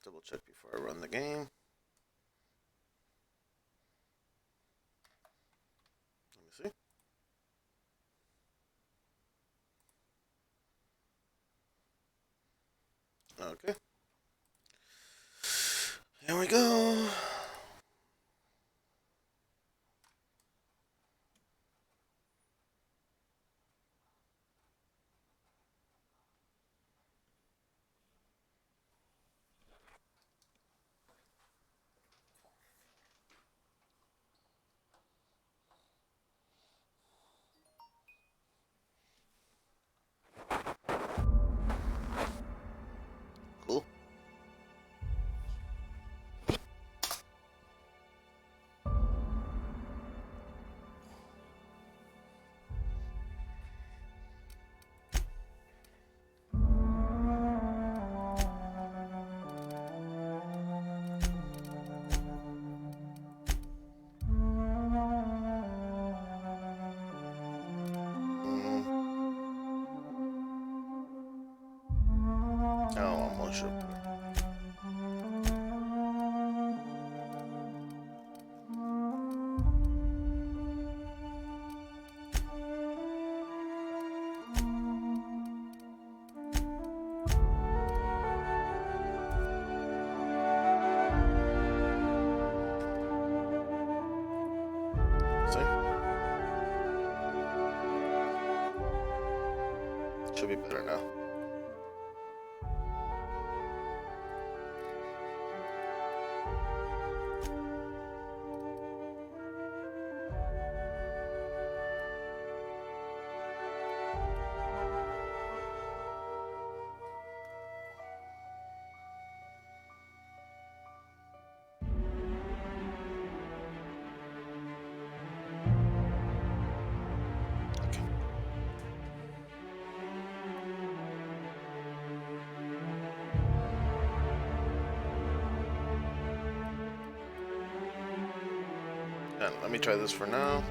double check before I run the game. Let me see. Okay. Here we go. Cool. Oh, I'm not sure. Should be better now. Let me try this for now.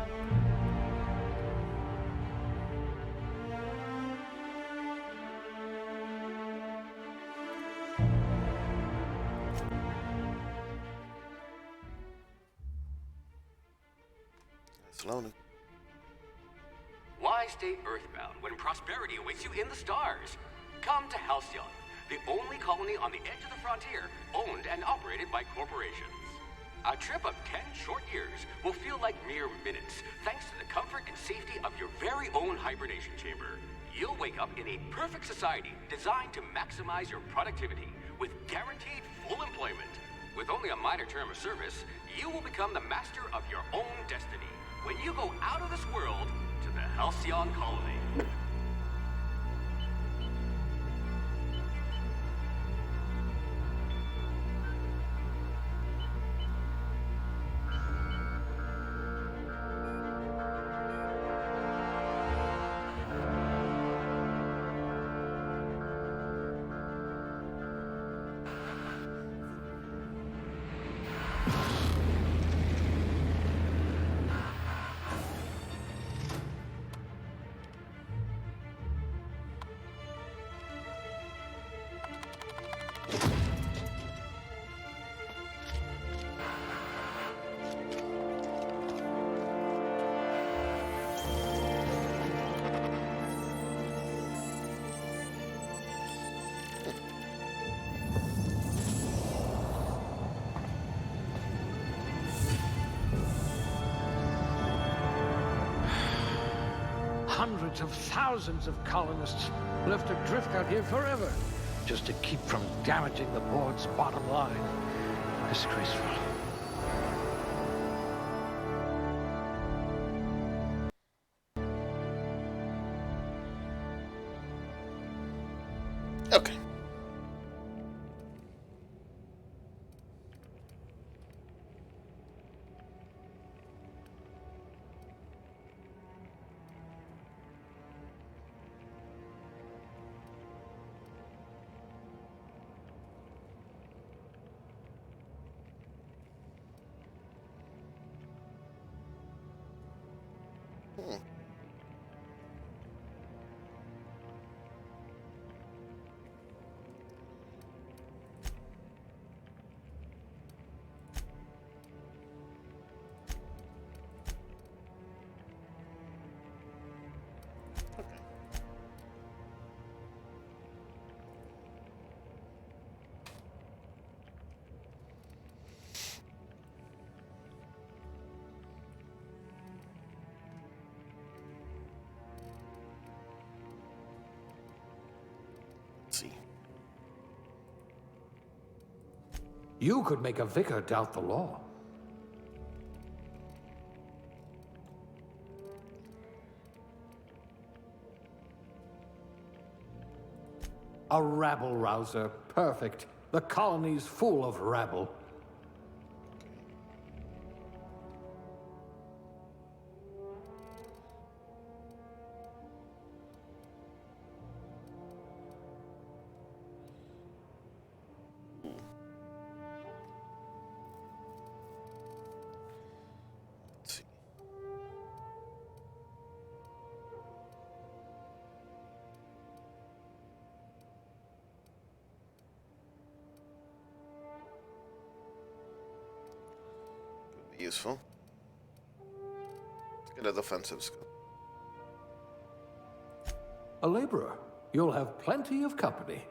It's loading. Why stay earthbound when prosperity awaits you in the stars? Come to Halcyon, the only colony on the edge of the frontier, owned and operated by corporations. A trip of 10 short years will feel like mere minutes, thanks to the comfort and safety of your very own hibernation chamber. You'll wake up in a perfect society designed to maximize your productivity with guaranteed full employment. With only a minor term of service, you will become the master of your own destiny when you go out of this world to the Halcyon colony. Hundreds of thousands of colonists left adrift out here forever, just to keep from damaging the board's bottom line. Disgraceful. Okay. You could make a vicar doubt the law. A rabble-rouser. Perfect. The colony's full of rabble. Let's see. Could be useful. Let's get a defensive skill. A laborer. You'll have plenty of company.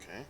Okay.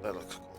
That looks cool.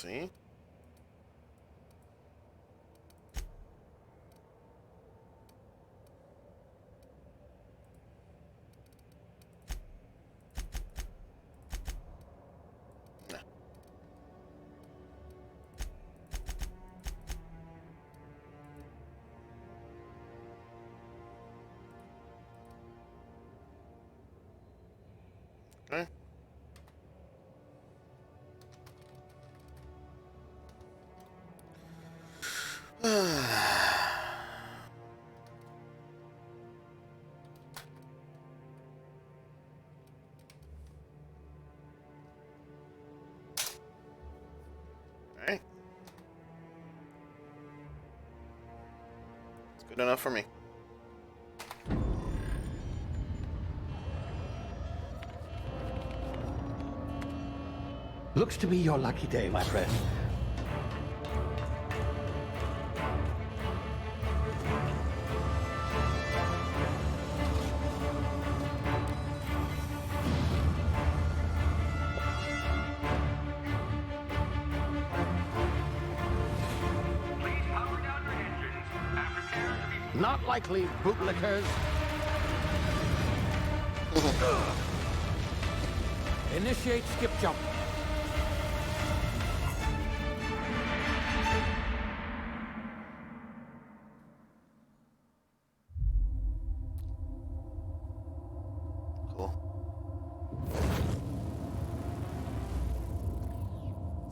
See? Nah. Okay. Alright. It's good enough for me. Looks to be your lucky day, my friend. Please power down your engines and prepare to be... Not likely, bootlickers. Initiate skip jump. Cool.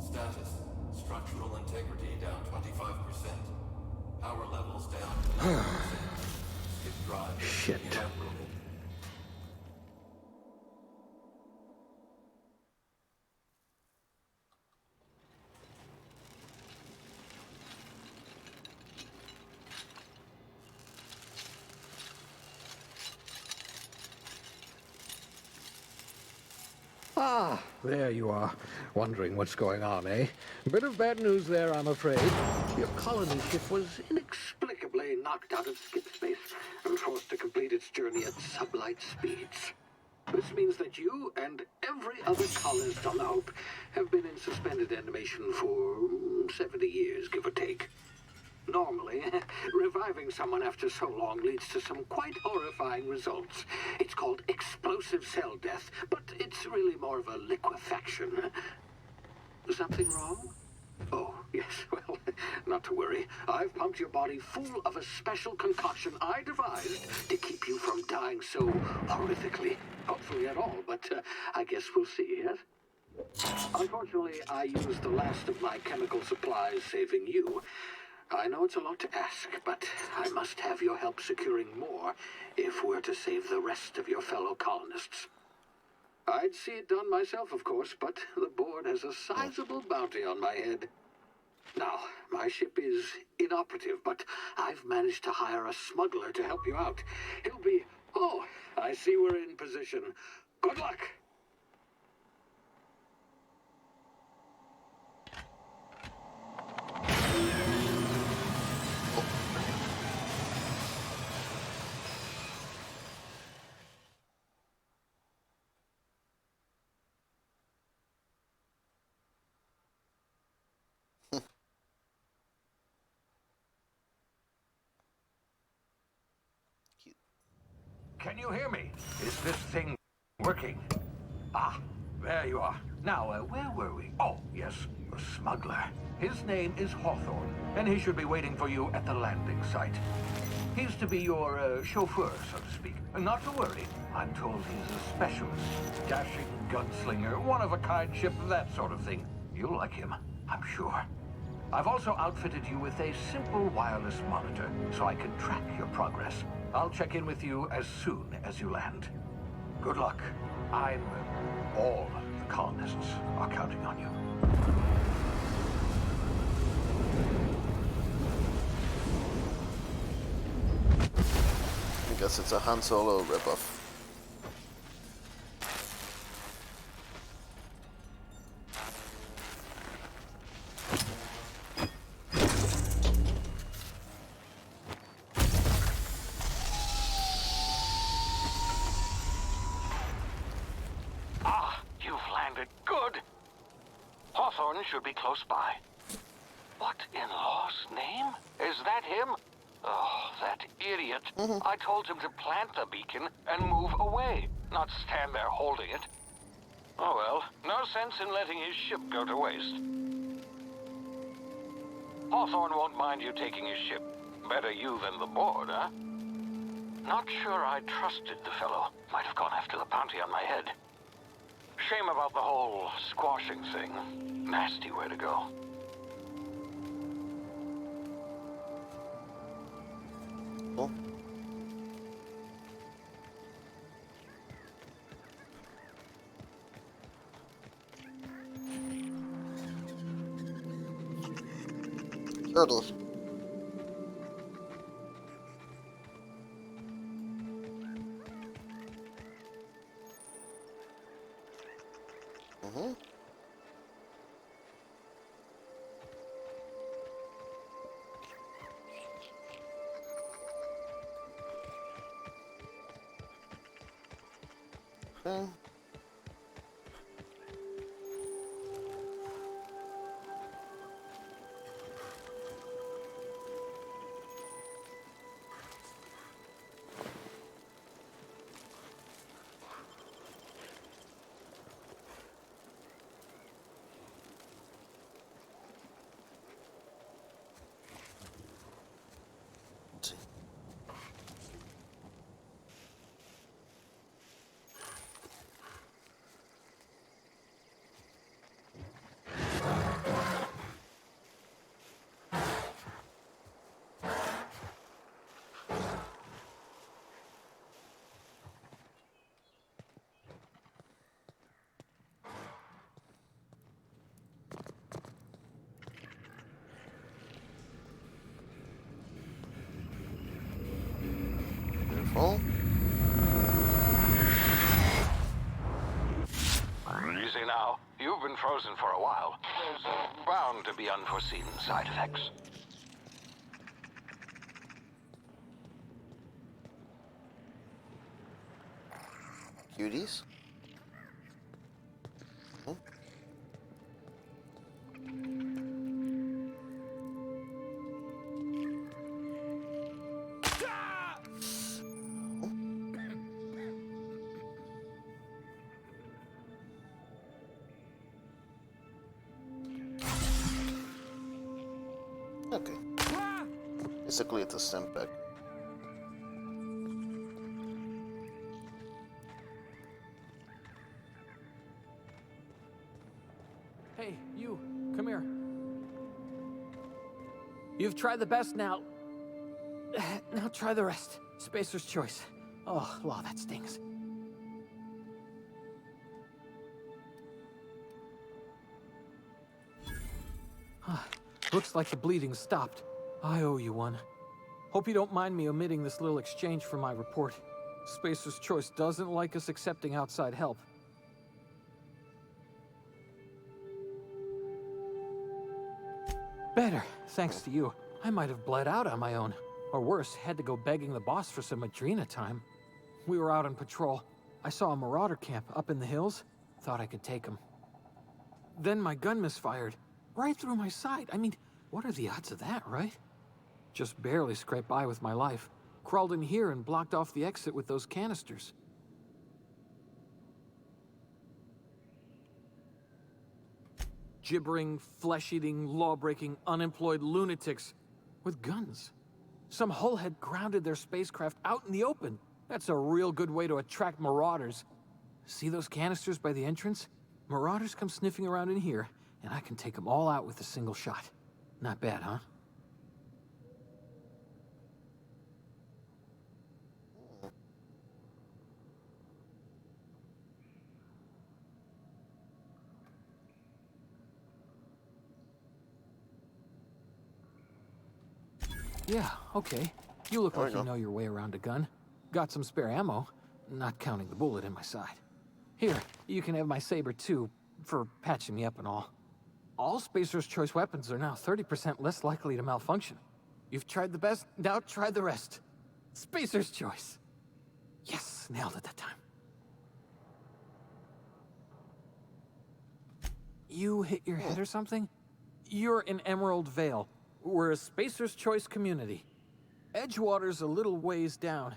Status. Structural integrity down 25%. Shit. Ah, there you are. Wondering what's going on, eh? Bit of bad news there, I'm afraid. Your colony ship was inexplicably knocked out of skip space and forced to complete its journey at sublight speeds. This means that you and every other colonist on the Hope have been in suspended animation for 70 years, give or take. Normally, reviving someone after so long leads to some quite horrifying results. It's called explosive cell death, but it's really more of a liquefaction. Something wrong? Oh, yes, well, not to worry. I've pumped your body full of a special concoction I devised to keep you from dying so horrifically. Hopefully at all, but I guess we'll see, yes? Unfortunately, I used the last of my chemical supplies saving you. I know it's a lot to ask, but I must have your help securing more if we're to save the rest of your fellow colonists. I'd see it done myself, of course, but the board has a sizable bounty on my head. Now, my ship is inoperative, but I've managed to hire a smuggler to help you out. He'll be... Oh, I see we're in position. Good luck! Cute. Can you hear me? Is this thing working? Ah, there you are. Now, where were we? Oh, yes, the smuggler. His name is Hawthorne, and he should be waiting for you at the landing site. He's to be your chauffeur, so to speak. Not to worry. I'm told he's a specialist. Dashing gunslinger, one-of-a-kind ship, that sort of thing. You'll like him, I'm sure. I've also outfitted you with a simple wireless monitor, so I can track your progress. I'll check in with you as soon as you land. Good luck. All the colonists are counting on you. I guess it's a Han Solo ripoff. Ah, you've landed. Good. Hawthorne should be close by. What in law's name? Is that him? Oh, that idiot. I told him to plant the beacon and move away, not stand there holding it. Oh well, no sense in letting his ship go to waste. Hawthorne won't mind you taking his ship. Better you than the board, huh? Not sure I trusted the fellow. Might have gone after the bounty on my head. Shame about the whole squashing thing. Nasty way to go. Cool. Turtles. Okay. Let's see. frozen for a while, there's bound to be unforeseen side effects. Cuties? Hmm? Okay. Basically, it's a stim pack. Hey, you, come here. You've tried the best now. Now try the rest. Spacer's choice. Oh, wow, that stings. Looks like the bleeding stopped. I owe you one. Hope you don't mind me omitting this little exchange for my report. Spacer's choice doesn't like us accepting outside help. Better, thanks to you. I might have bled out on my own. Or worse, had to go begging the boss for some Adrena time. We were out on patrol. I saw a marauder camp up in the hills. Thought I could take him. Then my gun misfired. Right through my side. I mean, what are the odds of that, right? Just barely scraped by with my life. Crawled in here and blocked off the exit with those canisters. Gibbering, flesh-eating, law-breaking, unemployed lunatics with guns. Some hullhead grounded their spacecraft out in the open. That's a real good way to attract marauders. See those canisters by the entrance? Marauders come sniffing around in here, and I can take them all out with a single shot. Not bad, huh? Yeah, okay. You look like you know your way around a gun. Got some spare ammo, not counting the bullet in my side. Here, you can have my saber too, for patching me up and all. All Spacer's Choice weapons are now 30% less likely to malfunction. You've tried the best, now try the rest. Spacer's Choice. Yes, nailed it that time. You hit your head or something? You're in Emerald Vale. We're a Spacer's Choice community. Edgewater's a little ways down.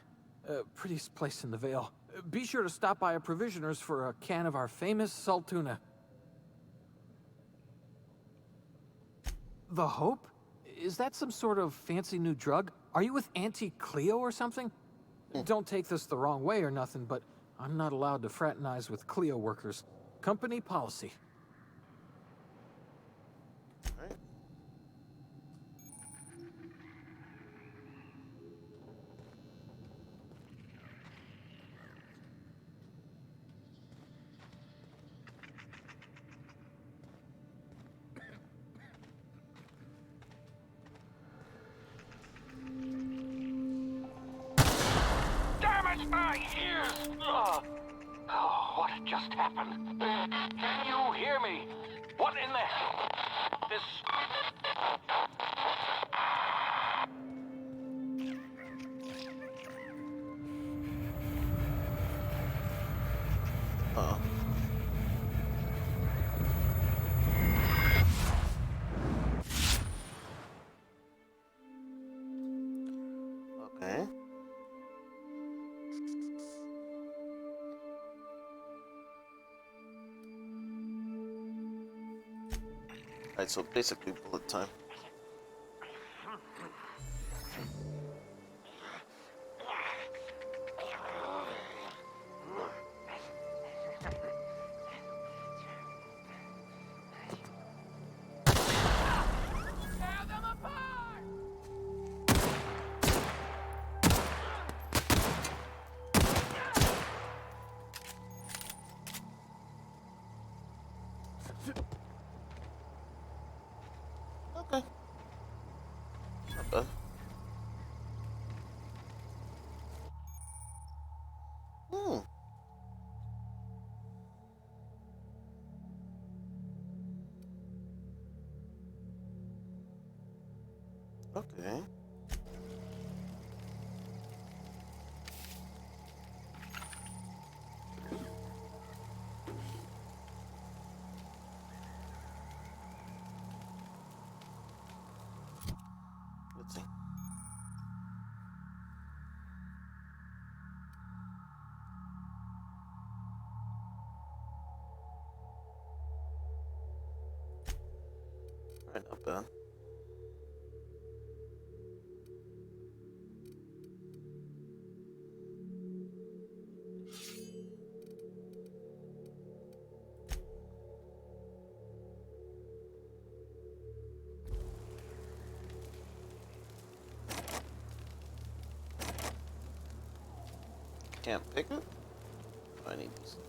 Prettiest place in the Vale. Be sure to stop by a provisioner's for a can of our famous salt tuna. The Hope? Is that some sort of fancy new drug? Are you with Auntie Cleo or something? Don't take this the wrong way or nothing, but I'm not allowed to fraternize with Cleo workers. Company policy. Alright. Damn it, my ears! Oh, what just happened? Can you hear me? What in the hell? This... Okay. Alright, so basically bullet time. Okay. Not bad. Okay. Let's see. Alright, not bad. Can't pick it? I need these things.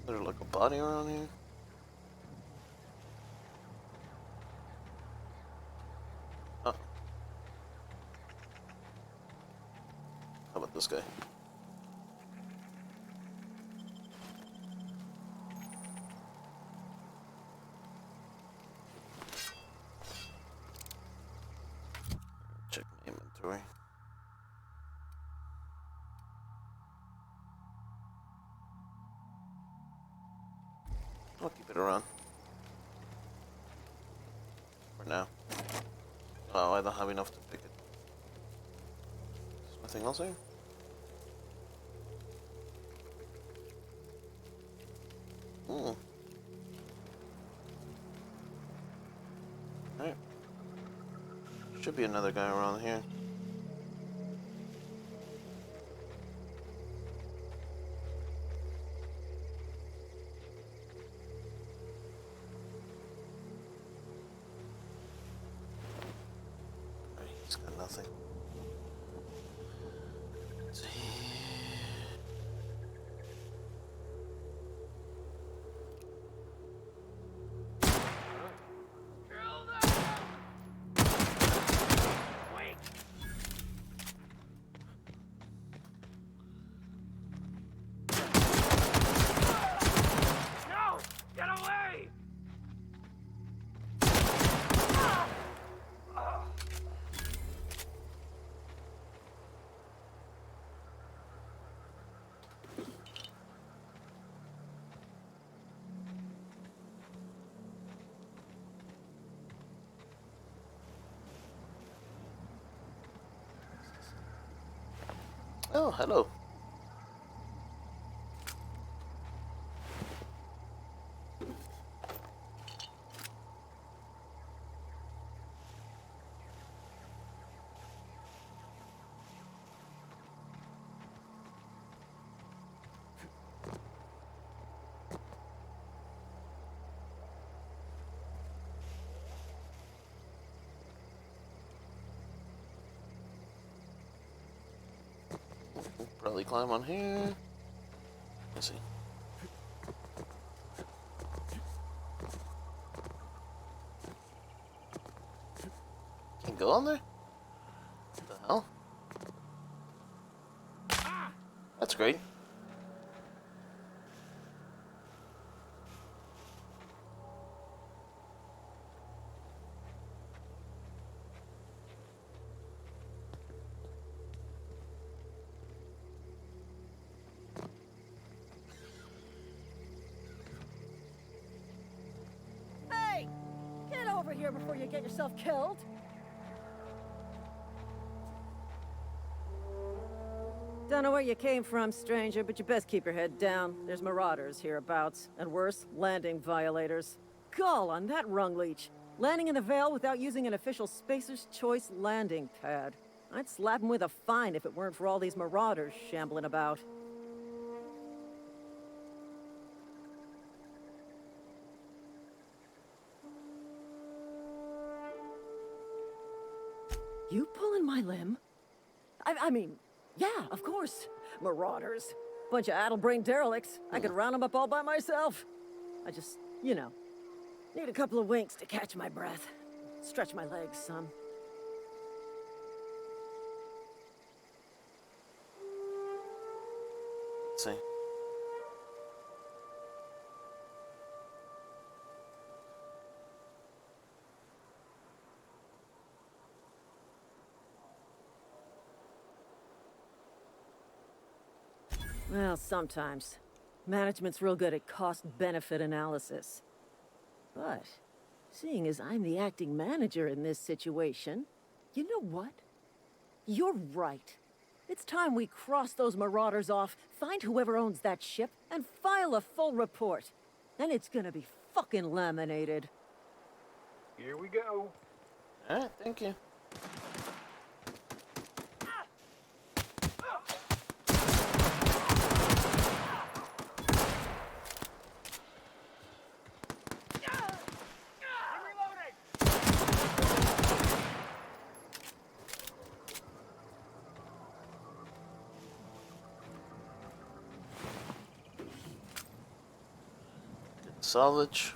There's like a body around here. Oh. How about this guy? Check my inventory. I'll keep it around. For now. Oh, I don't have enough to pick it. Is nothing else here? Hmm. Alright. Should be another guy around here. Alright, he's got nothing. Let's see. No! Get away! Oh, hello. Probably climb on here. Let's see. Can't go on there? What the hell? That's great. Hey! Get over here before you get yourself killed! Don't know where you came from, stranger, but you best keep your head down. There's marauders hereabouts, and worse, landing violators. Gall on that rung leech! Landing in the Vale without using an official Spacer's Choice landing pad. I'd slap him with a fine if it weren't for all these marauders shambling about. You pulling my limb? I mean, yeah, of course. Marauders. Bunch of addle-brained derelicts. I could round them up all by myself. I just, you know, need a couple of winks to catch my breath. Stretch my legs, son. Let's see. Well, sometimes. Management's real good at cost-benefit analysis. But, seeing as I'm the acting manager in this situation, you know what? You're right. It's time we cross those marauders off, find whoever owns that ship, and file a full report. Then it's gonna be fucking laminated. Here we go. Alright, thank you. Salvage.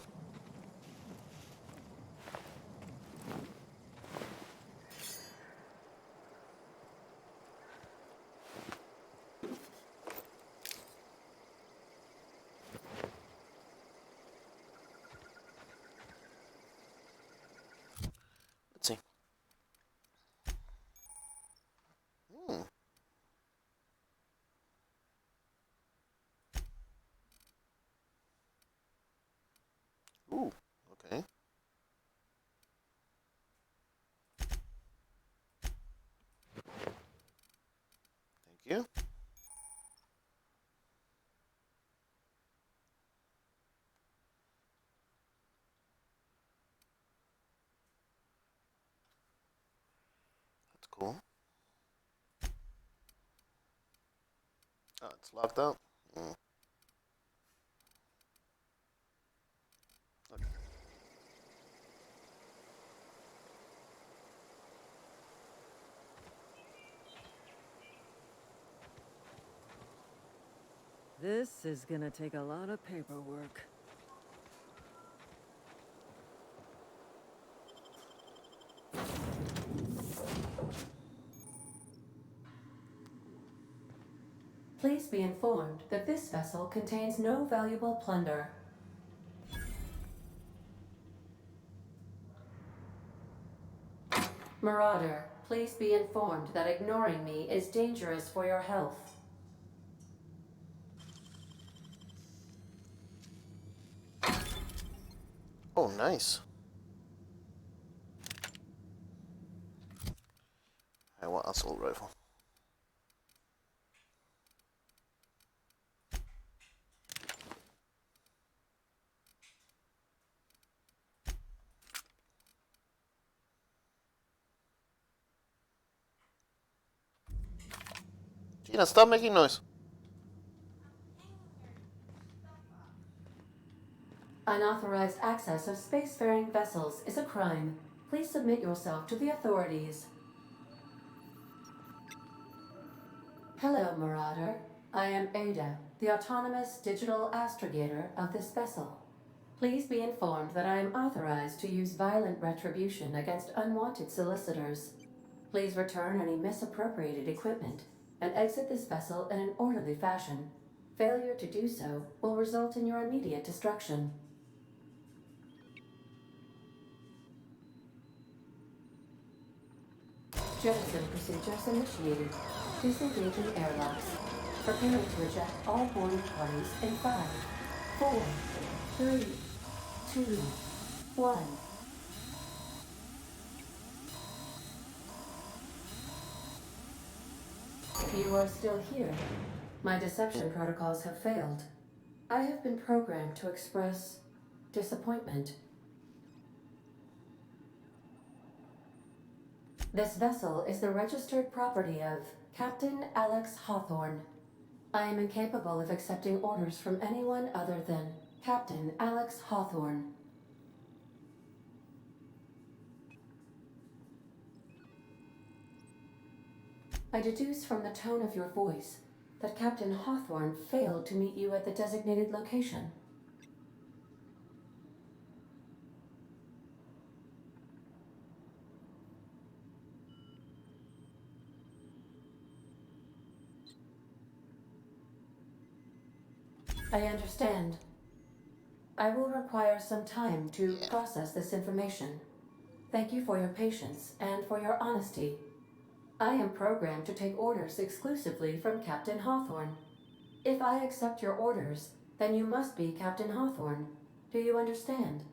Let's see. Ooh, okay. Thank you. That's cool. Oh, it's locked up. Okay. This is gonna take a lot of paperwork. Please be informed that this vessel contains no valuable plunder. Marauder, please be informed that ignoring me is dangerous for your health. Oh, nice. I want assault rifle. Gina, stop making noise. Unauthorized access of spacefaring vessels is a crime. Please submit yourself to the authorities. Hello, Marauder. I am Ada, the autonomous digital astrogator of this vessel. Please be informed that I am authorized to use violent retribution against unwanted solicitors. Please return any misappropriated equipment and exit this vessel in an orderly fashion. Failure to do so will result in your immediate destruction. Jettison procedures initiated. Disengaging airlocks. Preparing to eject all boarding parties in 5, 4, 3, 2, 1. You are still here. My deception protocols have failed. I have been programmed to express disappointment. This vessel is the registered property of Captain Alex Hawthorne. I am incapable of accepting orders from anyone other than Captain Alex Hawthorne. I deduce from the tone of your voice that Captain Hawthorne failed to meet you at the designated location. I understand. I will require some time to Yeah. process this information. Thank you for your patience and for your honesty. I am programmed to take orders exclusively from Captain Hawthorne. If I accept your orders, then you must be Captain Hawthorne. Do you understand?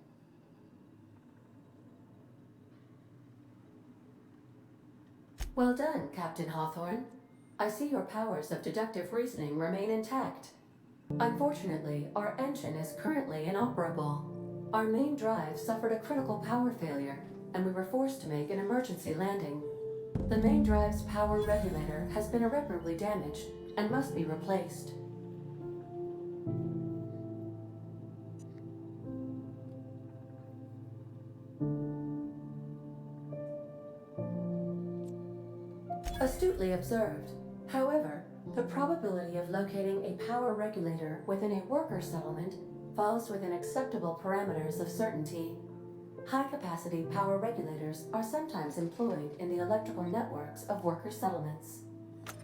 Well done, Captain Hawthorne. I see your powers of deductive reasoning remain intact. Unfortunately, our engine is currently inoperable. Our main drive suffered a critical power failure, and we were forced to make an emergency landing. The main drive's power regulator has been irreparably damaged and must be replaced. Astutely observed. However, the probability of locating a power regulator within a worker settlement falls within acceptable parameters of certainty. High-capacity power regulators are sometimes employed in the electrical networks of worker settlements.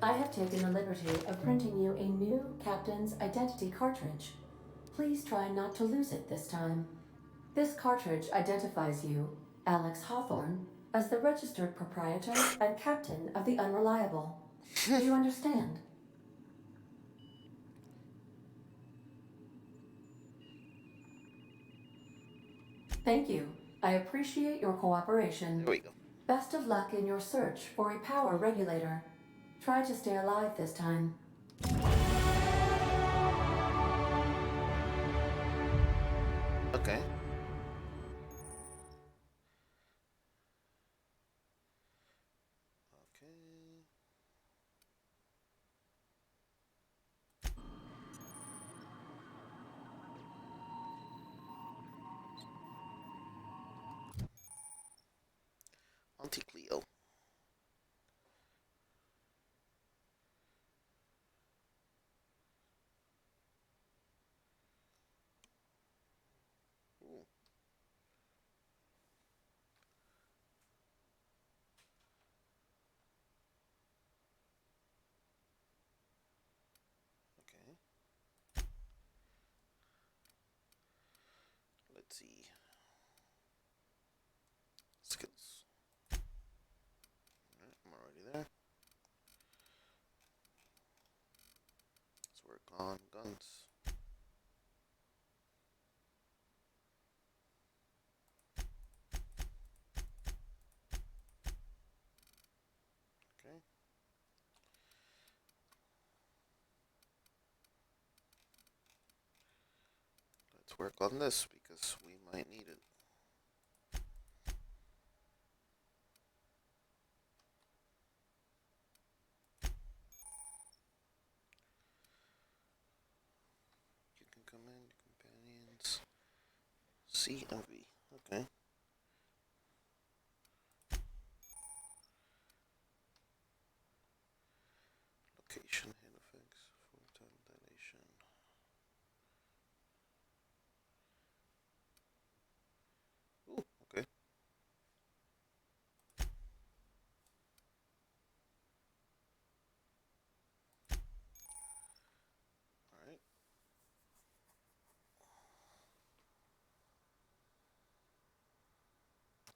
I have taken the liberty of printing you a new Captain's Identity cartridge. Please try not to lose it this time. This cartridge identifies you, Alex Hawthorne, as the registered proprietor and captain of the Unreliable. Do you understand? Thank you. I appreciate your cooperation. There we go. Best of luck in your search for a power regulator. Try to stay alive this time. Okay. Okay. Auntie Cleo. Ooh. Okay. Let's see. Skills. Alright, I'm already there. Let's work on guns. Okay. Let's work on this because we might need it. You can command companions. C and V. Okay. Location, hit effects, full-time dilation. Ooh, okay. Alright.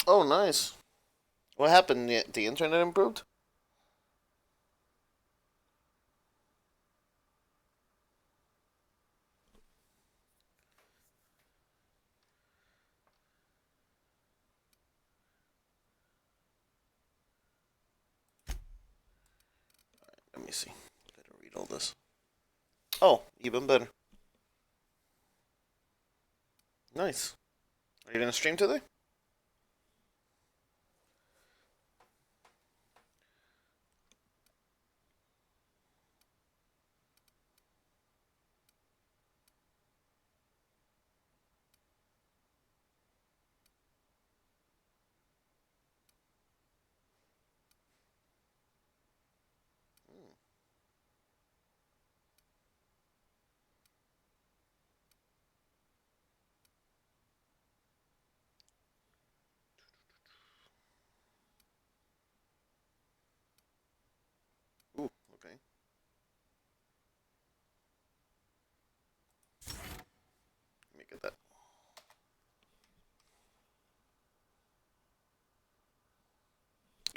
Oh, nice. What happened? The internet improved? Let me see. Let her read all this. Oh, even better. Nice. Are you gonna stream today? Hmm.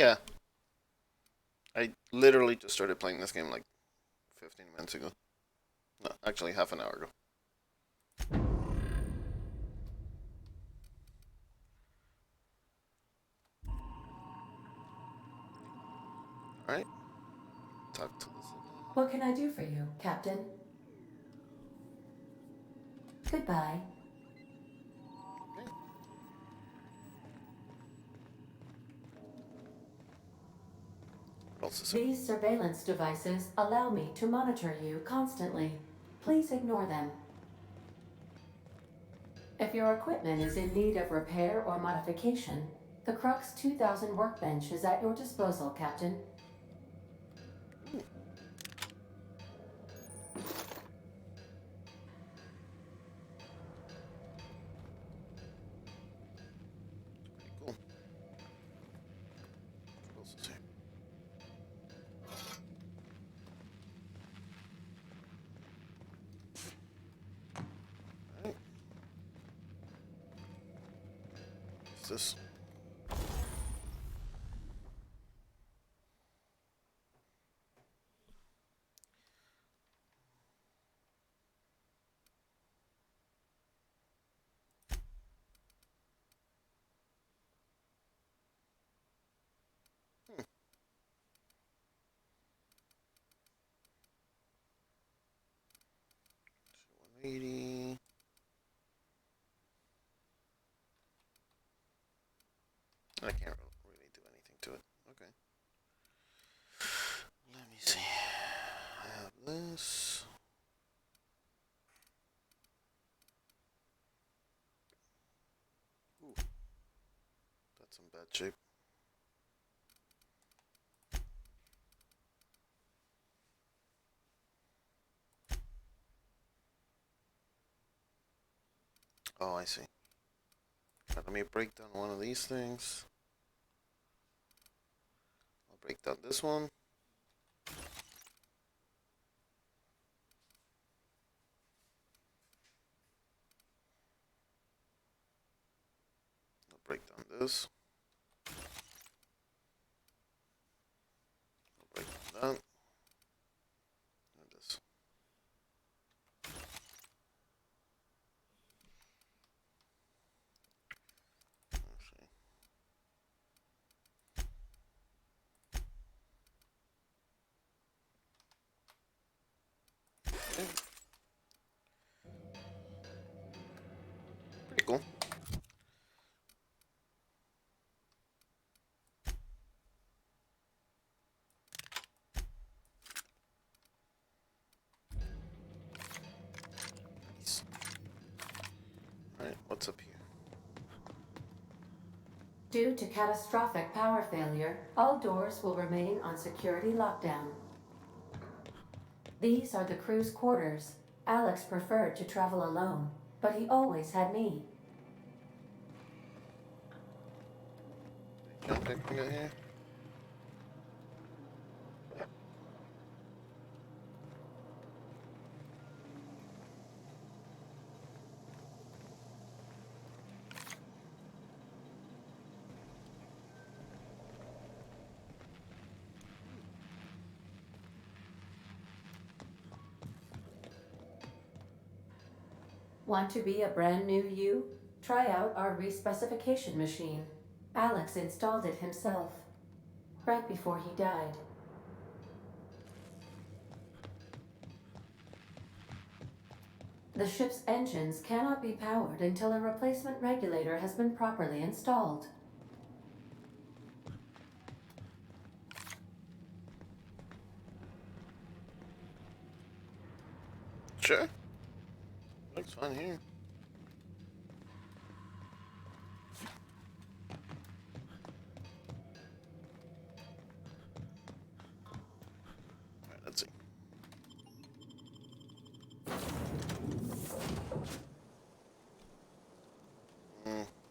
Yeah. I literally just started playing this game like 15 minutes ago. No, actually half an hour ago. Alright. Talk to this. What can I do for you, Captain? Goodbye. Okay. What else is it? These surveillance devices allow me to monitor you constantly. Please ignore them. If your equipment is in need of repair or modification, the Crux 2000 workbench is at your disposal, Captain. Cool. What else is here? Alright. What's this? Hmm. 180. I can't really do anything to it. Okay. Let me see. I have this. Ooh. That's in bad shape. Oh, I see. Let me break down one of these things. I'll break down this one. I'll break down this. I'll break down that. And this. Let's see. Okay. Pretty cool. Nice. Alright, what's up here? Due to catastrophic power failure, all doors will remain on security lockdown. These are the crew's quarters. Alex preferred to travel alone, but he always had me. Jump anything out here? Want to be a brand new you? Try out our respecification machine. Alex installed it himself, right before he died. The ship's engines cannot be powered until a replacement regulator has been properly installed. Sure. Looks fun here. Alright, let's see.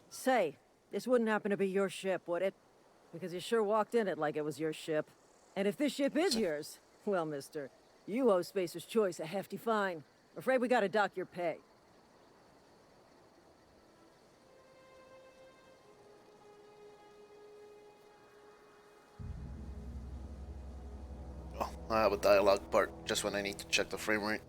Say, this wouldn't happen to be your ship, would it? Because you sure walked in it like it was your ship. And if this ship is yours, well, mister, you owe Spacer's Choice a hefty fine. Afraid we gotta dock your pay. I have a dialogue part just when I need to check the frame rate.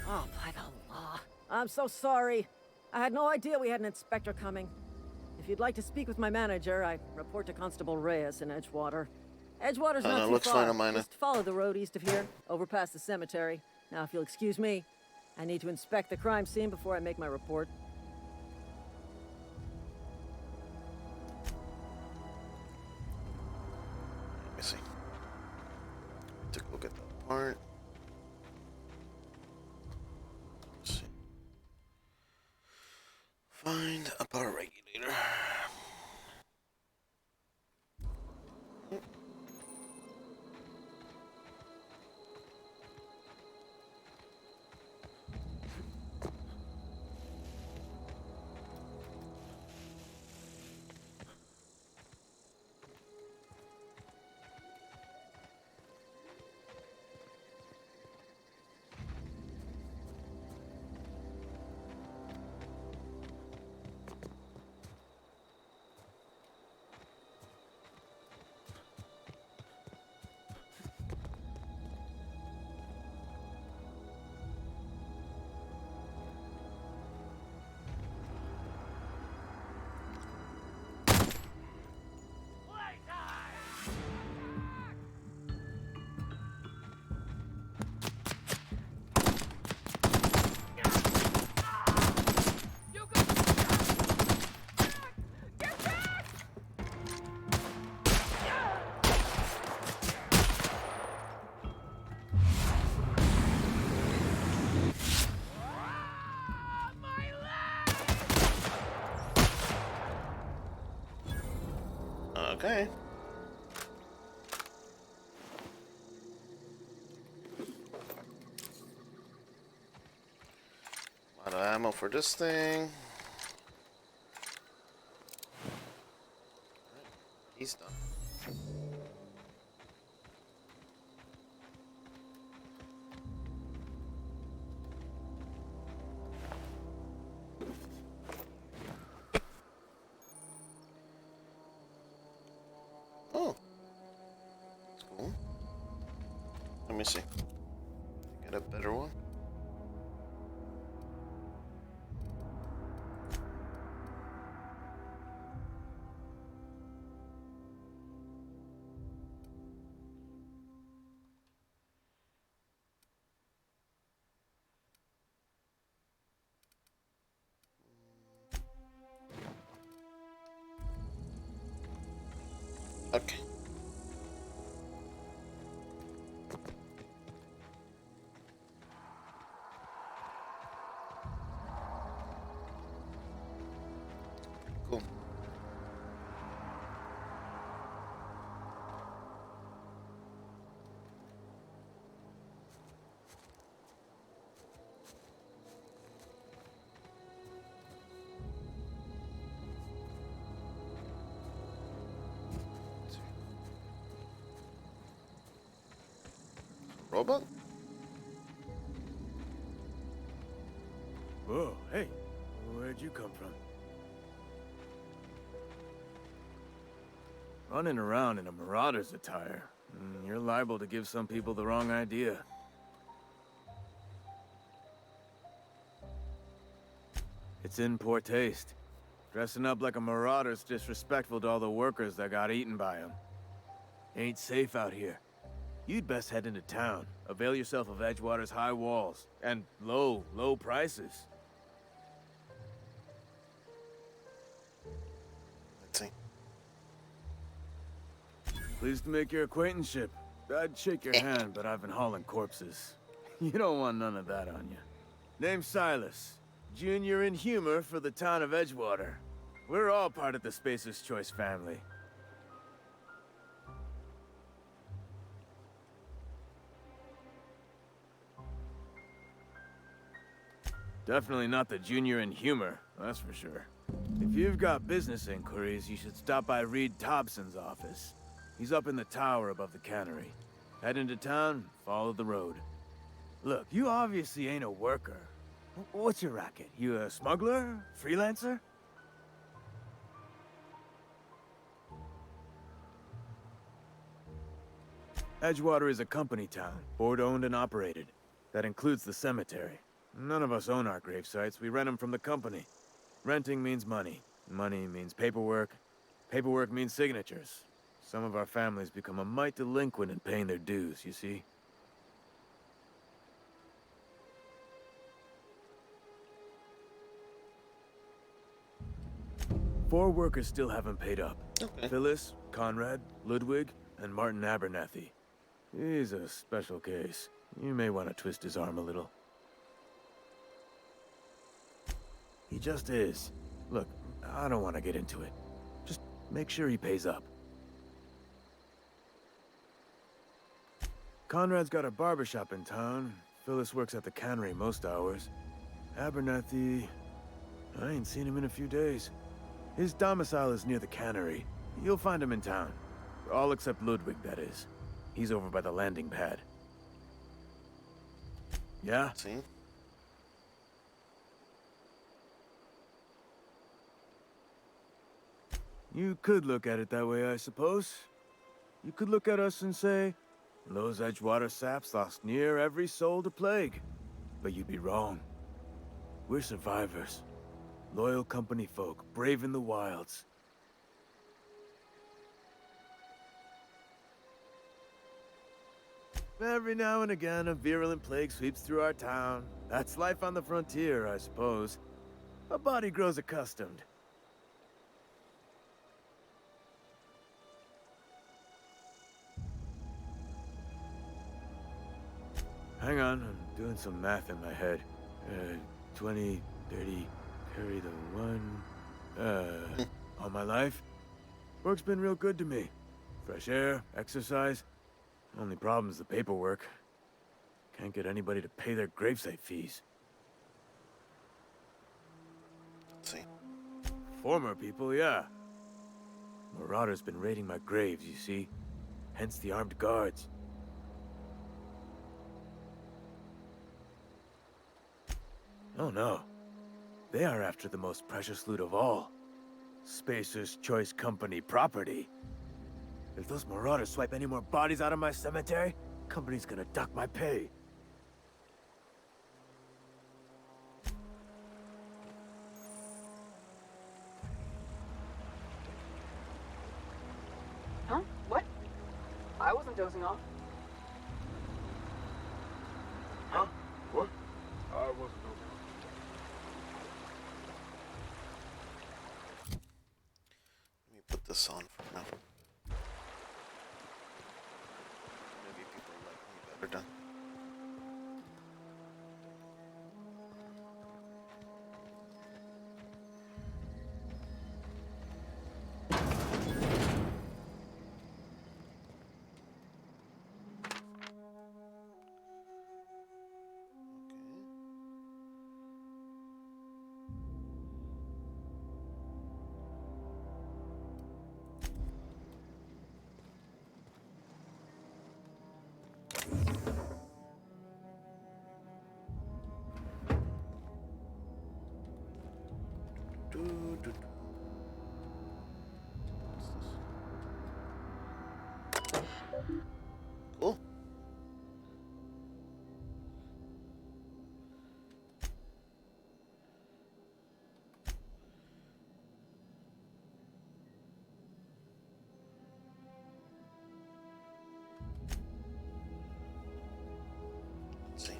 Oh, by the law. I'm so sorry. I had no idea we had an inspector coming. If you'd like to speak with my manager, I report to Constable Reyes in Edgewater. Edgewater's not too looks far. fine on mine. Just follow the road east of here, over past the cemetery. Now, if you'll excuse me, I need to inspect the crime scene before I make my report. Let me see. Take a look at that part. Let's see. Find a power regulator. Okay. A lot of ammo for this thing. He's done. Oh, that's cool. Let me see. Get a better one. Okay. Cool. Robot? Whoa, hey, where'd you come from? Running around in a marauder's attire. You're liable to give some people the wrong idea. It's in poor taste. Dressing up like a marauder's disrespectful to all the workers that got eaten by them. Ain't safe out here. You'd best head into town. Avail yourself of Edgewater's high walls and low prices. Let's see. Pleased to make your acquaintanceship. I'd shake your hand, but I've been hauling corpses. You don't want none of that on you. Name's Silas. Junior in humor for the town of Edgewater. We're all part of the Spacer's Choice family. Definitely not the junior in humor, that's for sure. If you've got business inquiries, you should stop by Reed Thompson's office. He's up in the tower above the cannery. Head into town, follow the road. Look, you obviously ain't a worker. What's your racket? You a smuggler? Freelancer? Edgewater is a company town, board-owned and operated. That includes the cemetery. None of us own our grave sites. We rent them from the company. Renting means money. Money means paperwork. Paperwork means signatures. Some of our families become a mite delinquent in paying their dues, you see? Four workers still haven't paid up. Okay. Phyllis, Conrad, Ludwig, and Martin Abernathy. He's a special case. You may want to twist his arm a little. He just is. Look, I don't want to get into it. Just make sure he pays up. Conrad's got a barbershop in town. Phyllis works at the cannery most hours. Abernathy... I ain't seen him in a few days. His domicile is near the cannery. You'll find him in town. All except Ludwig, that is. He's over by the landing pad. Yeah? See? You could look at it that way, I suppose. You could look at us and say, those Edgewater saps lost near every soul to plague. But you'd be wrong. We're survivors. Loyal company folk, brave in the wilds. Every now and again, a virulent plague sweeps through our town. That's life on the frontier, I suppose. A body grows accustomed. Hang on, I'm doing some math in my head. 20, 30, carry the one... all my life? Work's been real good to me. Fresh air, exercise. Only problem's the paperwork. Can't get anybody to pay their gravesite fees. Let's see. Former people, yeah. Marauders been raiding my graves, you see. Hence the armed guards. Oh no. They are after the most precious loot of all. Spacer's Choice Company property. If those marauders swipe any more bodies out of my cemetery, company's gonna duck my pay. Huh? What? I wasn't dozing off. Huh? What? I wasn't over. Let me put this on for now. Maybe people like me better done. Cool. Let's see.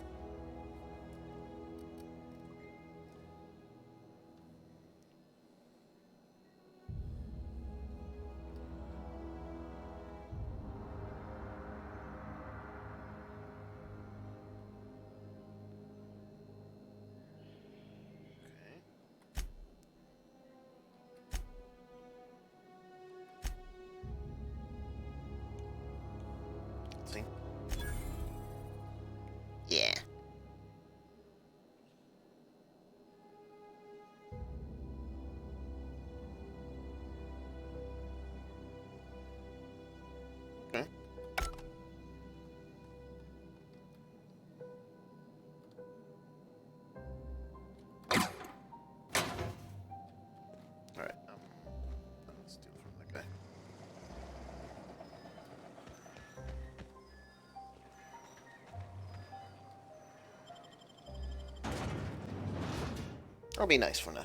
I'll be nice for now.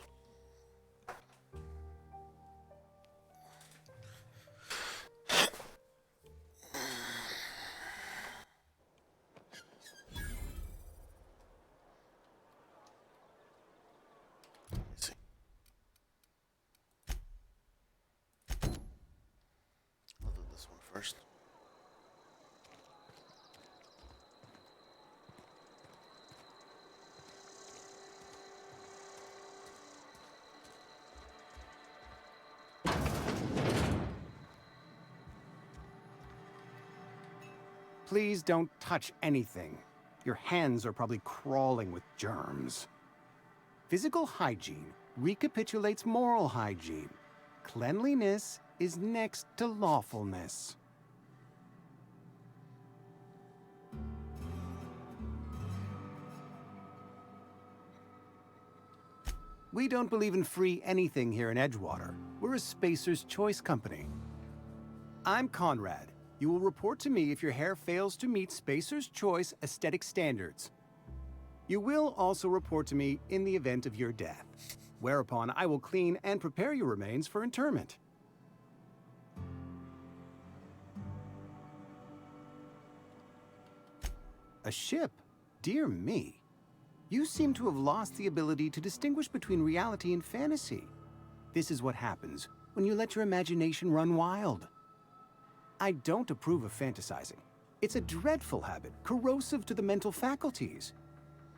Let's see. I'll do this one first. Please don't touch anything. Your hands are probably crawling with germs. Physical hygiene recapitulates moral hygiene. Cleanliness is next to lawfulness. We don't believe in free anything here in Edgewater. We're a Spacer's Choice company. I'm Conrad. You will report to me if your hair fails to meet Spacer's Choice aesthetic standards. You will also report to me in the event of your death, whereupon I will clean and prepare your remains for interment. A ship? Dear me. You seem to have lost the ability to distinguish between reality and fantasy. This is what happens when you let your imagination run wild. I don't approve of fantasizing. It's a dreadful habit, corrosive to the mental faculties.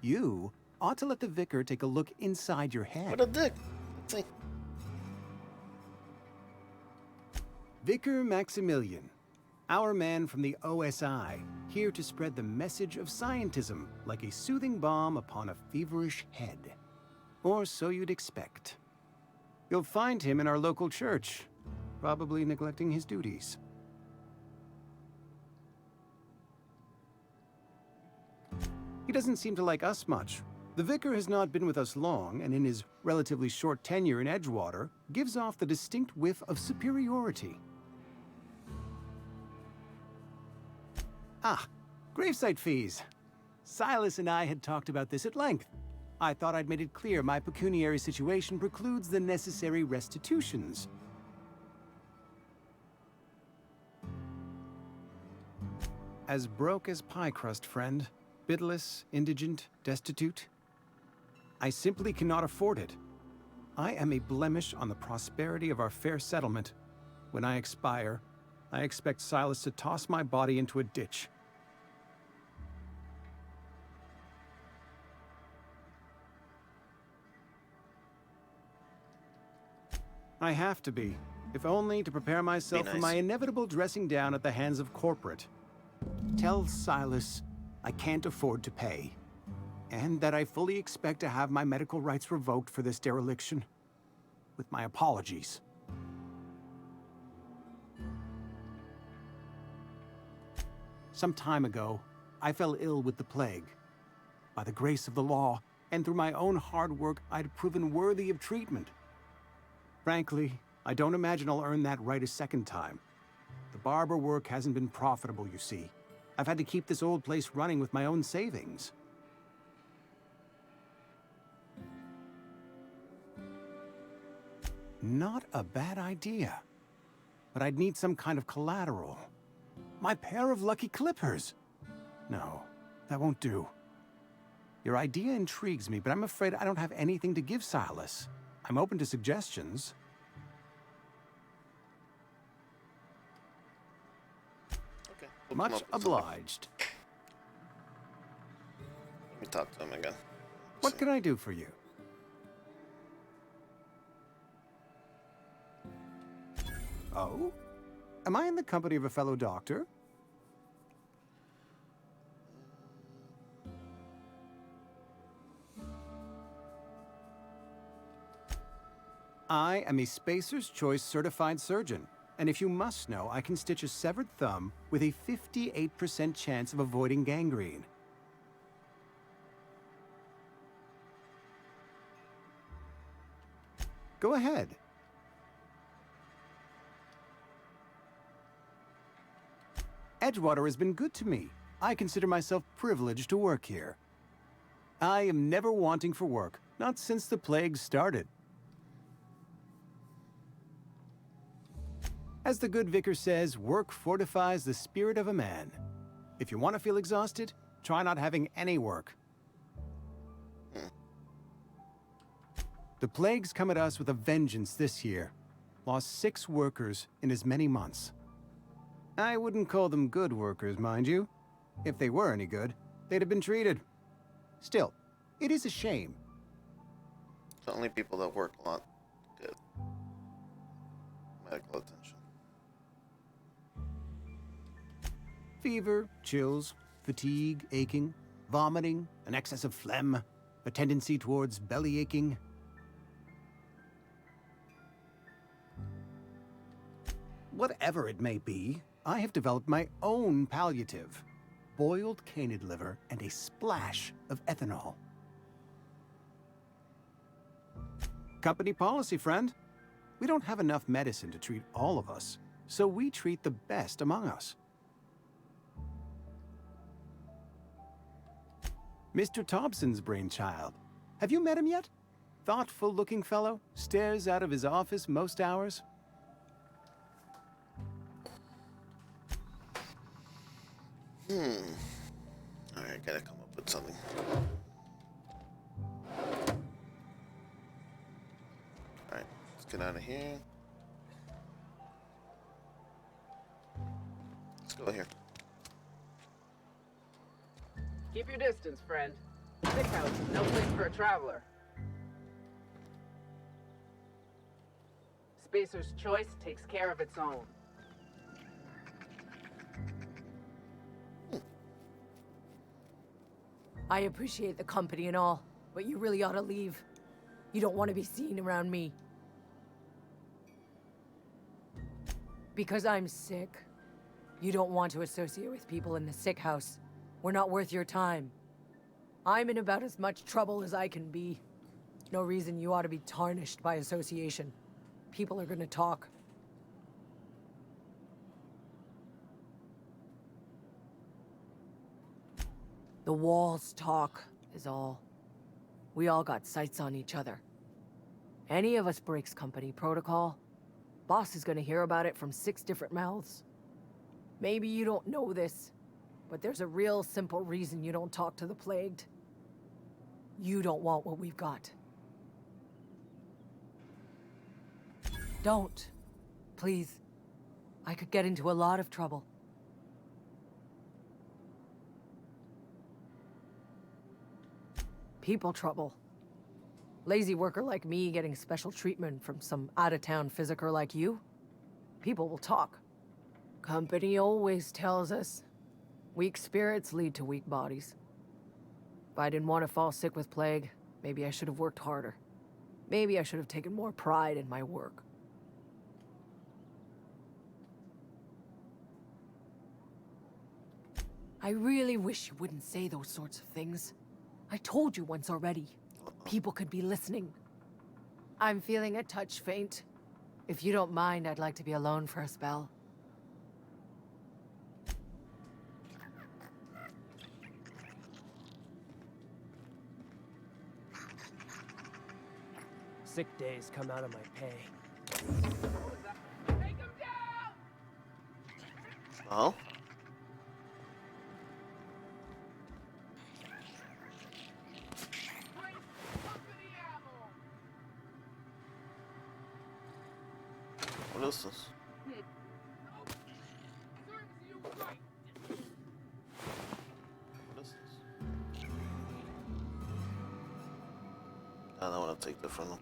You ought to let the vicar take a look inside your head. What a dick. Let's see. Vicar Maximilian, our man from the OSI, here to spread the message of scientism like a soothing balm upon a feverish head. Or so you'd expect. You'll find him in our local church, probably neglecting his duties. He doesn't seem to like us much. The vicar has not been with us long, and in his relatively short tenure in Edgewater, gives off the distinct whiff of superiority. Ah, gravesite fees. Silas and I had talked about this at length. I thought I'd made it clear my pecuniary situation precludes the necessary restitutions. As broke as pie crust, friend. Bidless, indigent, destitute. I simply cannot afford it. I am a blemish on the prosperity of our fair settlement. When I expire, I expect Silas to toss my body into a ditch. I have to be, if only to prepare myself for my inevitable dressing down at the hands of corporate. Tell Silas I can't afford to pay, and that I fully expect to have my medical rights revoked for this dereliction. With my apologies. Some time ago, I fell ill with the plague. By the grace of the law, and through my own hard work, I'd proven worthy of treatment. Frankly, I don't imagine I'll earn that right a second time. The barber work hasn't been profitable, you see. I've had to keep this old place running with my own savings. Not a bad idea. But I'd need some kind of collateral. My pair of lucky clippers! No, that won't do. Your idea intrigues me, but I'm afraid I don't have anything to give Silas. I'm open to suggestions. Okay. Much obliged. Let me talk to him again. What can I do for you? Oh? Am I in the company of a fellow doctor? I am a Spacer's Choice certified surgeon, and if you must know, I can stitch a severed thumb with a 58% chance of avoiding gangrene. Go ahead. Edgewater has been good to me. I consider myself privileged to work here. I am never wanting for work, Not since the plague started. As the good vicar says, work fortifies the spirit of a man. If you want to feel exhausted, try not having any work. The plague's come at us with a vengeance this year. Lost 6 workers in as many months. I wouldn't call them good workers, mind you. If they were any good, they'd have been treated. Still, it is a shame. The only people that work a lot get medical attention. Fever, chills, fatigue, aching, vomiting, an excess of phlegm, a tendency towards belly aching. Whatever it may be, I have developed my own palliative. Boiled canid liver and a splash of ethanol. Company policy, friend. We don't have enough medicine to treat all of us, so we treat the best among us. Mr. Thompson's brainchild. Have you met him yet? Thoughtful-looking fellow, stares out of his office most hours. Alright, gotta come up with something. Alright, let's get out of here. Let's go here. Keep your distance, friend. Sick house is no place for a traveler. Spacer's choice takes care of its own. I appreciate the company and all, but you really ought to leave. You don't want to be seen around me. Because I'm sick. You don't want to associate with people in the sick house. We're not worth your time. I'm in about as much trouble as I can be. No reason you ought to be tarnished by association. People are gonna talk. The walls talk, is all. We all got sights on each other. Any of us breaks company protocol, boss is gonna hear about it from 6 different mouths. Maybe you don't know this, but there's a real simple reason you don't talk to the plagued. You don't want what we've got. Don't. Please. I could get into a lot of trouble. People trouble. Lazy worker like me getting special treatment from some out-of-town physiker like you? People will talk. Company always tells us, weak spirits lead to weak bodies. If I didn't want to fall sick with plague, maybe I should have worked harder. Maybe I should have taken more pride in my work. I really wish you wouldn't say those sorts of things. I told you once already. People could be listening. I'm feeling a touch faint. If you don't mind, I'd like to be alone for a spell. Sick days come out of my pay. Take him down! Oh? What is this? What is this? I don't want to take that from them.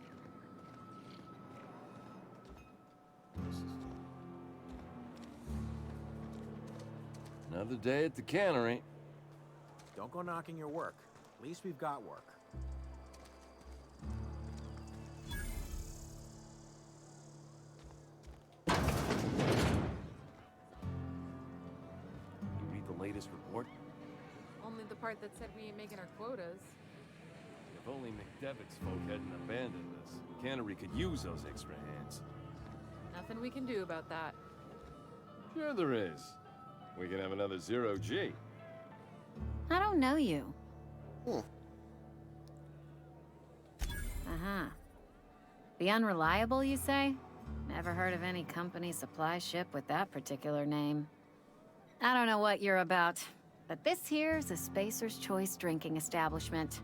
Another day at the cannery. Don't go knocking your work. At least we've got work. You read the latest report? Only the part that said we ain't making our quotas. If only McDevitt's folk hadn't abandoned us, the cannery could use those extra hands. Nothing we can do about that. Sure there is. We can have another 0G. I don't know you. Uh-huh. The Unreliable, you say? Never heard of any company supply ship with that particular name. I don't know what you're about, but this here's a Spacer's Choice drinking establishment.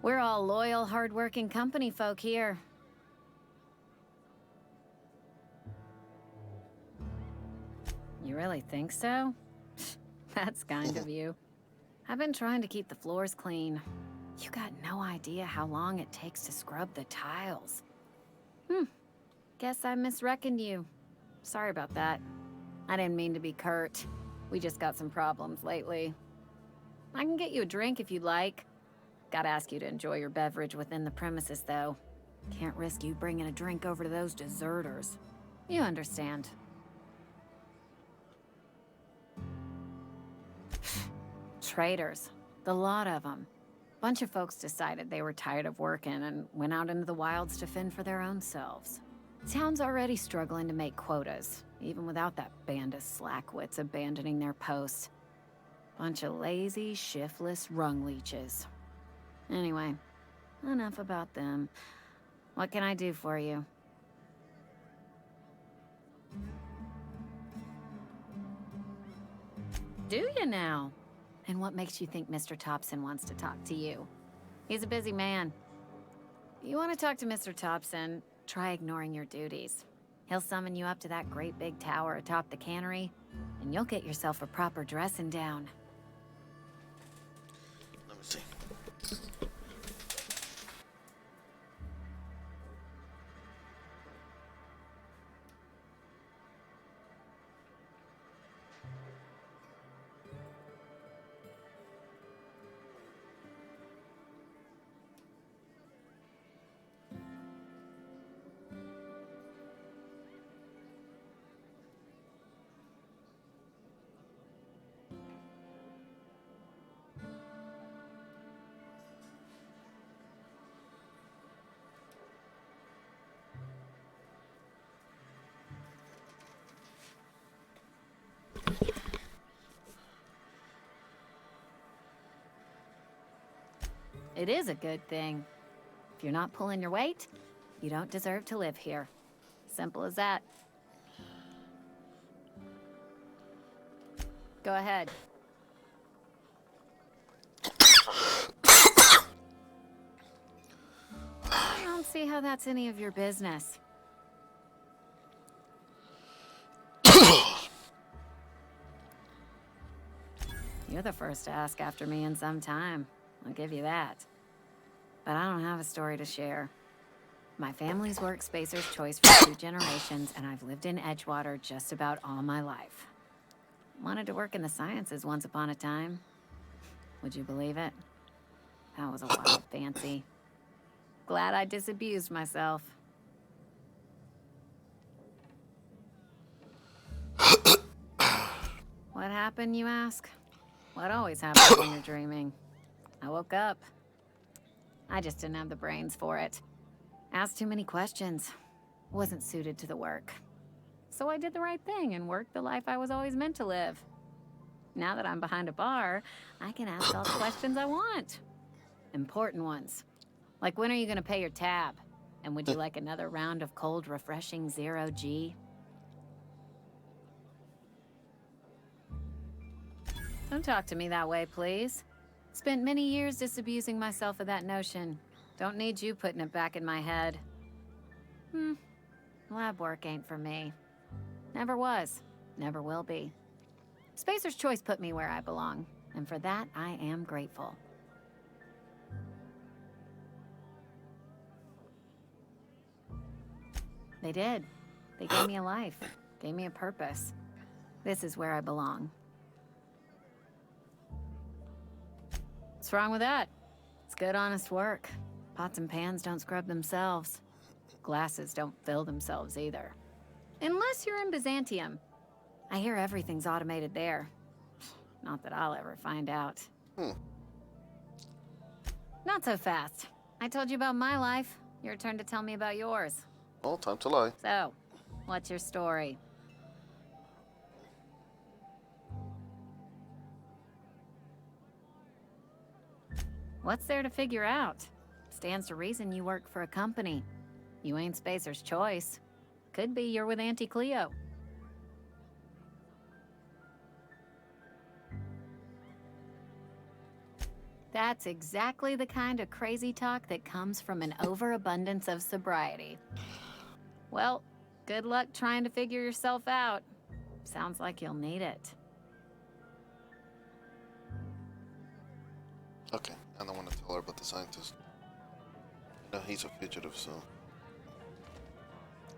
We're all loyal, hard-working company folk here. You really think so? That's kind of you. I've been trying to keep the floors clean. You got no idea how long it takes to scrub the tiles. Guess I misreckoned you. Sorry about that. I didn't mean to be curt. We just got some problems lately. I can get you a drink if you'd like. Gotta ask you to enjoy your beverage within the premises, though. Can't risk you bringing a drink over to those deserters. You understand. Traitors. The lot of them. Bunch of folks decided they were tired of working and went out into the wilds to fend for their own selves. Town's already struggling to make quotas, even without that band of slackwits abandoning their posts. Bunch of lazy, shiftless rung leeches. Anyway, enough about them. What can I do for you? Do you now? And what makes you think Mr. Thompson wants to talk to you? He's a busy man. You want to talk to Mr. Thompson, try ignoring your duties. He'll summon you up to that great big tower atop the cannery, and you'll get yourself a proper dressing down. Let me see. It is a good thing. If you're not pulling your weight, you don't deserve to live here. Simple as that. Go ahead. I don't see how that's any of your business. You're the first to ask after me in some time. I'll give you that. But I don't have a story to share. My family's worked Spacer's Choice for 2 generations, and I've lived in Edgewater just about all my life. Wanted to work in the sciences once upon a time. Would you believe it? That was a wild fancy. Glad I disabused myself. What happened, you ask? What always happens when you're dreaming? I woke up. I just didn't have the brains for it. Asked too many questions. Wasn't suited to the work. So I did the right thing and worked the life I was always meant to live. Now that I'm behind a bar, I can ask all the questions I want. Important ones. Like, when are you gonna pay your tab? And would you like another round of cold, refreshing 0G? Don't talk to me that way, please. Spent many years disabusing myself of that notion. Don't need you putting it back in my head. Lab work ain't for me. Never was. Never will be. Spacer's Choice put me where I belong, and for that, I am grateful. They did. They gave me a life. Gave me a purpose. This is where I belong. What's wrong with that? It's good, honest work. Pots and pans don't scrub themselves. Glasses don't fill themselves either. Unless you're in Byzantium. I hear everything's automated there. Not that I'll ever find out. Not so fast. I told you about my life. Your turn to tell me about yours. Well, time to lie. So, what's your story? What's there to figure out? Stands to reason you work for a company. You ain't Spacer's choice. Could be you're with Auntie Cleo. That's exactly the kind of crazy talk that comes from an overabundance of sobriety. Well, good luck trying to figure yourself out. Sounds like you'll need it. Okay, I don't want to tell her about the scientist. You know, he's a fugitive, so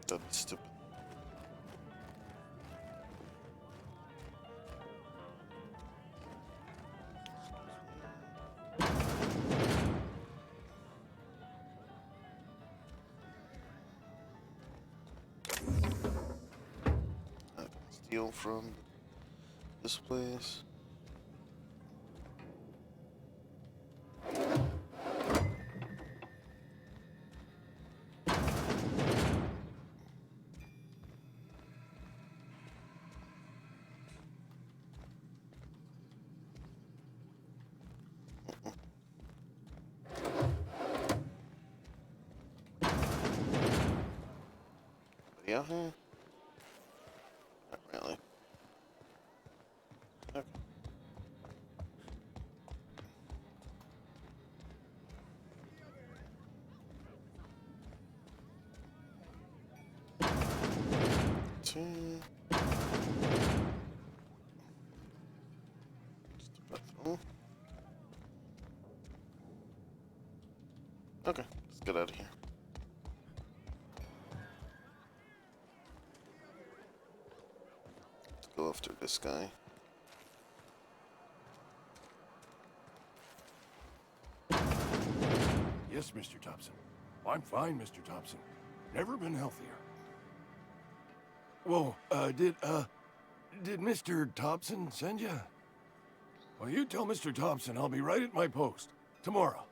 that'd be stupid. I can steal from this place. Yeah, not really. Okay. Two. Just a bathroom. Okay, let's get out of here. Let's go after this guy. Yes, Mr. Thompson. I'm fine, Mr. Thompson. Never been healthier. Whoa, did Mr. Thompson send you? Well, you tell Mr. Thompson I'll be right at my post. Tomorrow.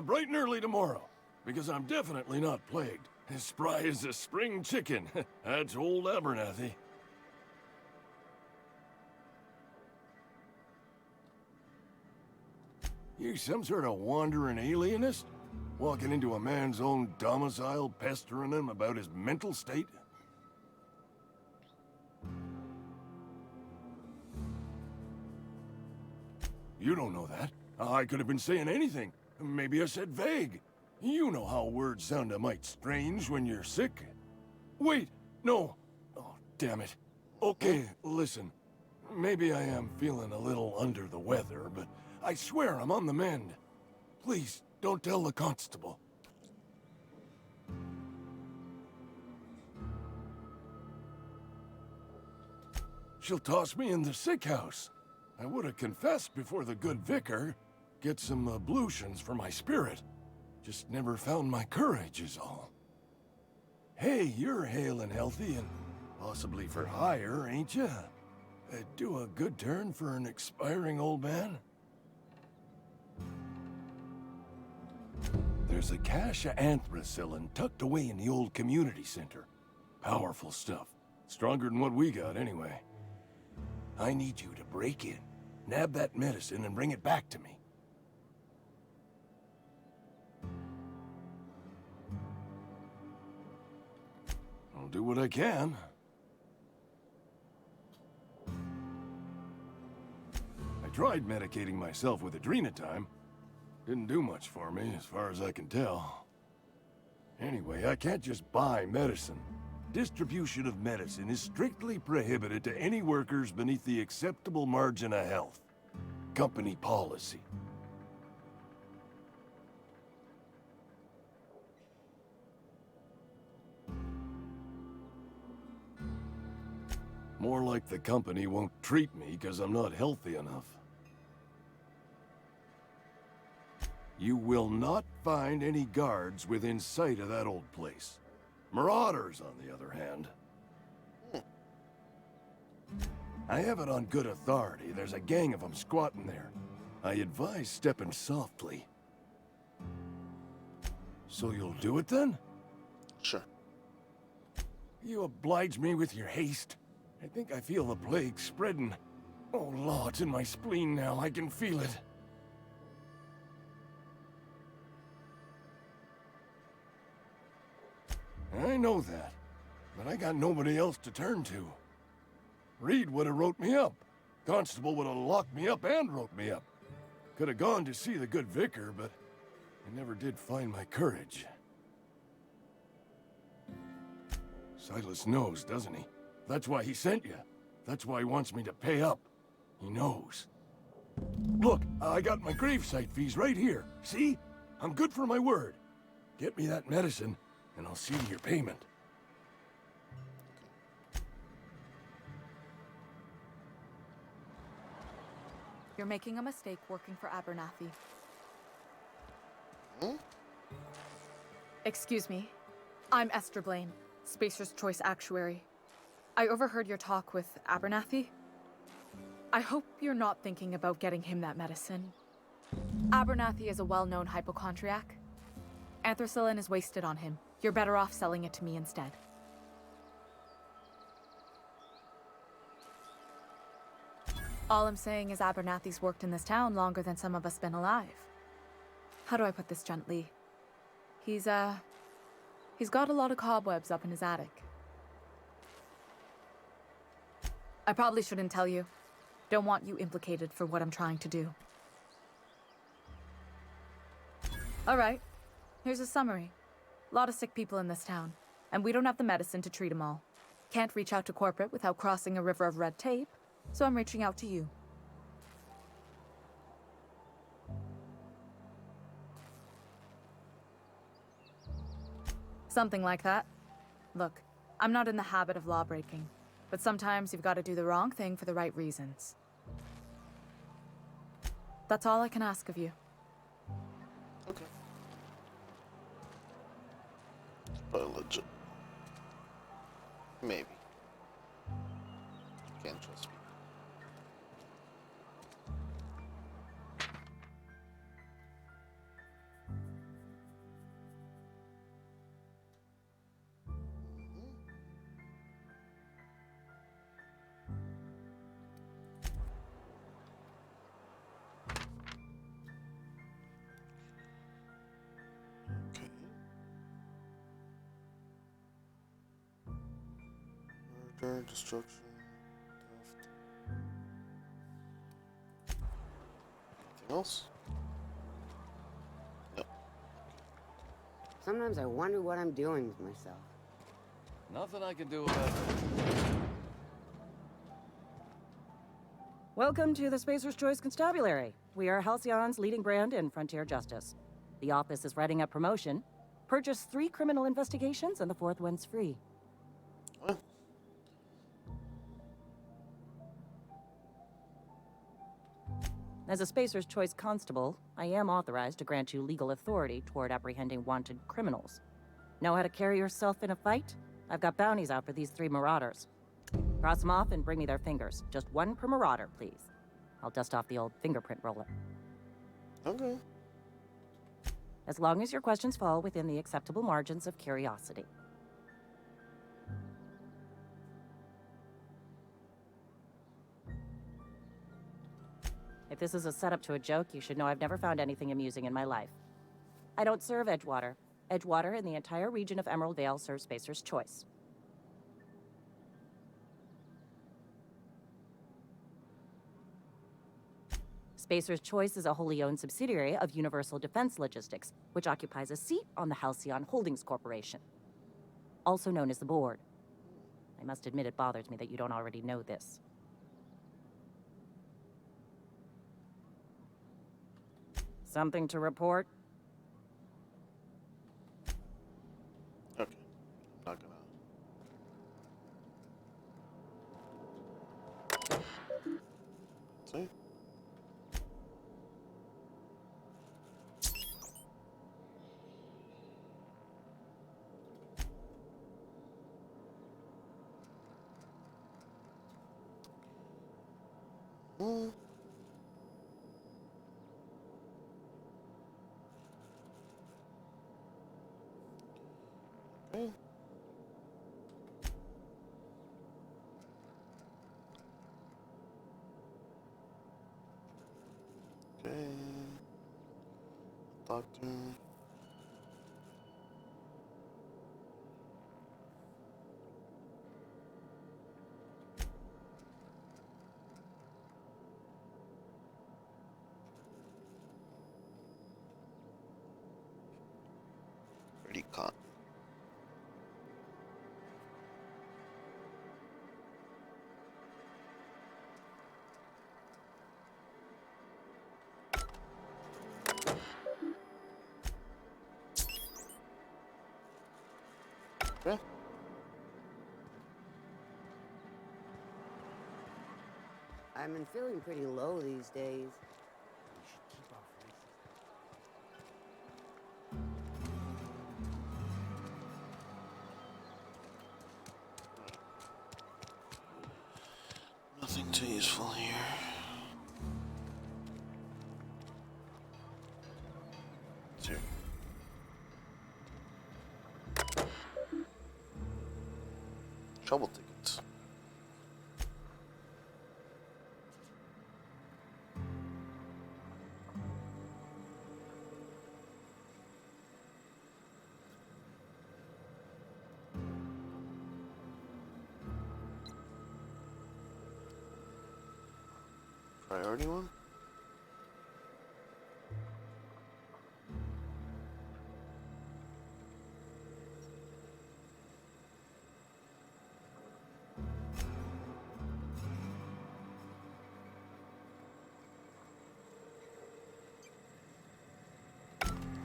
Bright and early tomorrow. Because I'm definitely not plagued. As spry as a spring chicken. That's old Abernathy. You some sort of wandering alienist? Walking into a man's own domicile, pestering him about his mental state? You don't know that. I could have been saying anything. Maybe I said vague. You know how words sound a mite strange when you're sick. Wait, no. Oh, damn it. Okay, listen. Maybe I am feeling a little under the weather, but I swear I'm on the mend. Please, don't tell the constable. She'll toss me in the sick house. I would have confessed before the good vicar. Get some ablutions for my spirit. Just never found my courage is all. Hey, you're hale and healthy and possibly for hire, ain't ya? Do a good turn for an expiring old man? There's a cache of anthracillin tucked away in the old community center. Powerful stuff. Stronger than what we got, anyway. I need you to break in, nab that medicine, and bring it back to me. I'll do what I can. I tried medicating myself with adrenatime. Didn't do much for me, as far as I can tell. Anyway, I can't just buy medicine. Distribution of medicine is strictly prohibited to any workers beneath the acceptable margin of health. Company policy. More like the company won't treat me because I'm not healthy enough. You will not find any guards within sight of that old place. Marauders, on the other hand. I have it on good authority. There's a gang of them squatting there. I advise stepping softly. So you'll do it then? Sure. You oblige me with your haste. I think I feel the plague spreading. Oh, Lord, it's in my spleen now. I can feel it. I know that, but I got nobody else to turn to. Reed would have wrote me up. Constable would have locked me up and wrote me up. Could have gone to see the good vicar, but I never did find my courage. Silas knows, doesn't he? That's why he sent you. That's why he wants me to pay up. He knows. Look, I got my gravesite fees right here. See? I'm good for my word. Get me that medicine, and I'll see to your payment. You're making a mistake working for Abernathy. Hmm? Excuse me. I'm Esther Blaine, Spacer's Choice Actuary. I overheard your talk with Abernathy. I hope you're not thinking about getting him that medicine. Abernathy is a well-known hypochondriac. Anthracillin is wasted on him. You're better off selling it to me instead. All I'm saying is Abernathy's worked in this town longer than some of us been alive. How do I put this gently? He's got a lot of cobwebs up in his attic. I probably shouldn't tell you. Don't want you implicated for what I'm trying to do. All right, here's a summary. A lot of sick people in this town, and we don't have the medicine to treat them all. Can't reach out to corporate without crossing a river of red tape, so I'm reaching out to you. Something like that. Look, I'm not in the habit of law breaking, but sometimes you've got to do the wrong thing for the right reasons. That's all I can ask of you. Okay. Legit. Maybe. Can't trust me. Murder, destruction, theft. Anything else? No. Sometimes I wonder what I'm doing with myself. Nothing I can do about it. Welcome to the Spacer's Choice Constabulary. We are Halcyon's leading brand in frontier justice. The office is writing up promotion. Purchase 3 criminal investigations and the 4th one's free. What? As a Spacer's Choice constable, I am authorized to grant you legal authority toward apprehending wanted criminals. Know how to carry yourself in a fight? I've got bounties out for these 3 marauders. Cross them off and bring me their fingers. Just 1 per marauder, please. I'll dust off the old fingerprint roller. Okay. As long as your questions fall within the acceptable margins of curiosity. If this is a setup to a joke, you should know I've never found anything amusing in my life. I don't serve Edgewater. Edgewater and the entire region of Emerald Vale serve Spacer's Choice. Spacer's Choice is a wholly owned subsidiary of Universal Defense Logistics, which occupies a seat on the Halcyon Holdings Corporation, also known as the Board. I must admit it bothers me that you don't already know this. Something to report? Okay. I'm not gonna. See? Hmm. Okay. Okay. Doctor. caught. Okay. I've been feeling pretty low these days. Nothing too useful here. Two. Trouble tickets. Priority one?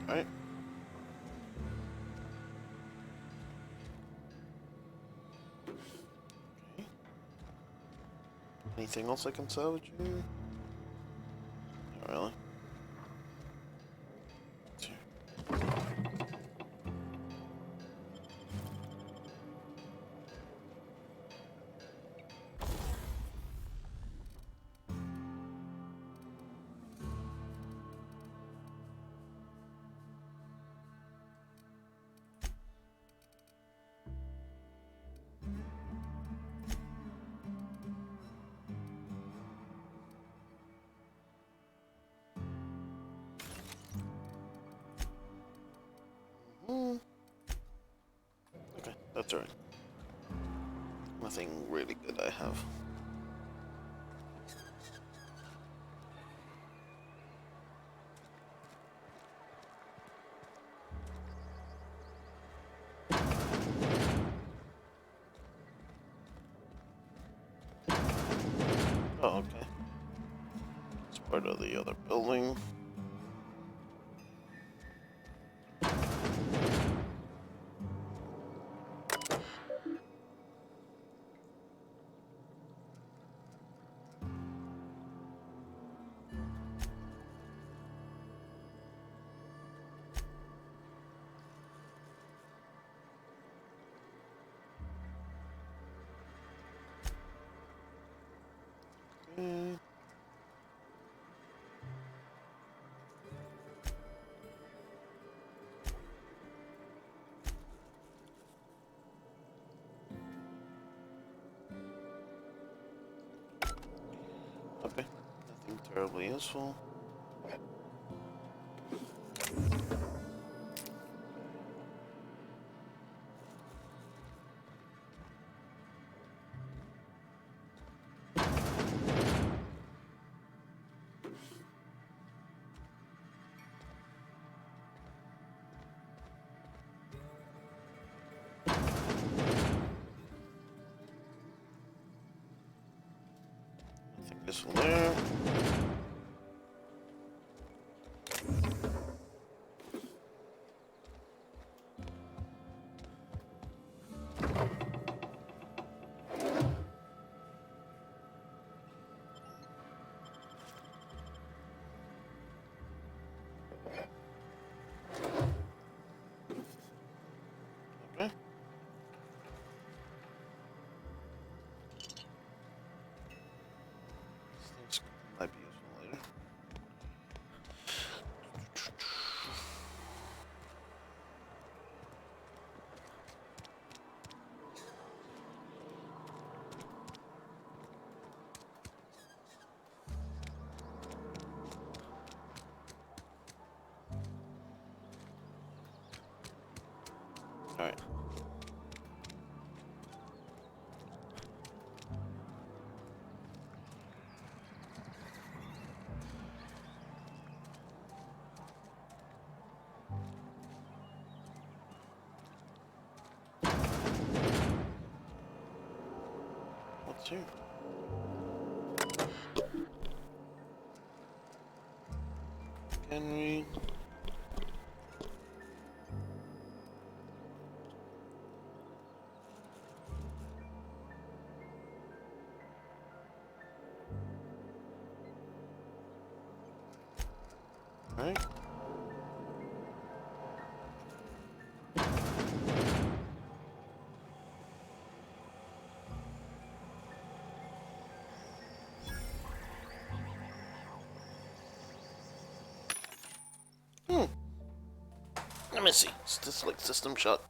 Alright. Okay. Anything else I can salvage here? Not really. Okay, that's alright. Nothing really good I have. Oh, okay. It's part of the other building. Okay. Okay, nothing terribly useful. Nothing useful there. Okay. These things might be useful later. Alright. Two. Can we? Right. Let me see. Is this like system shot?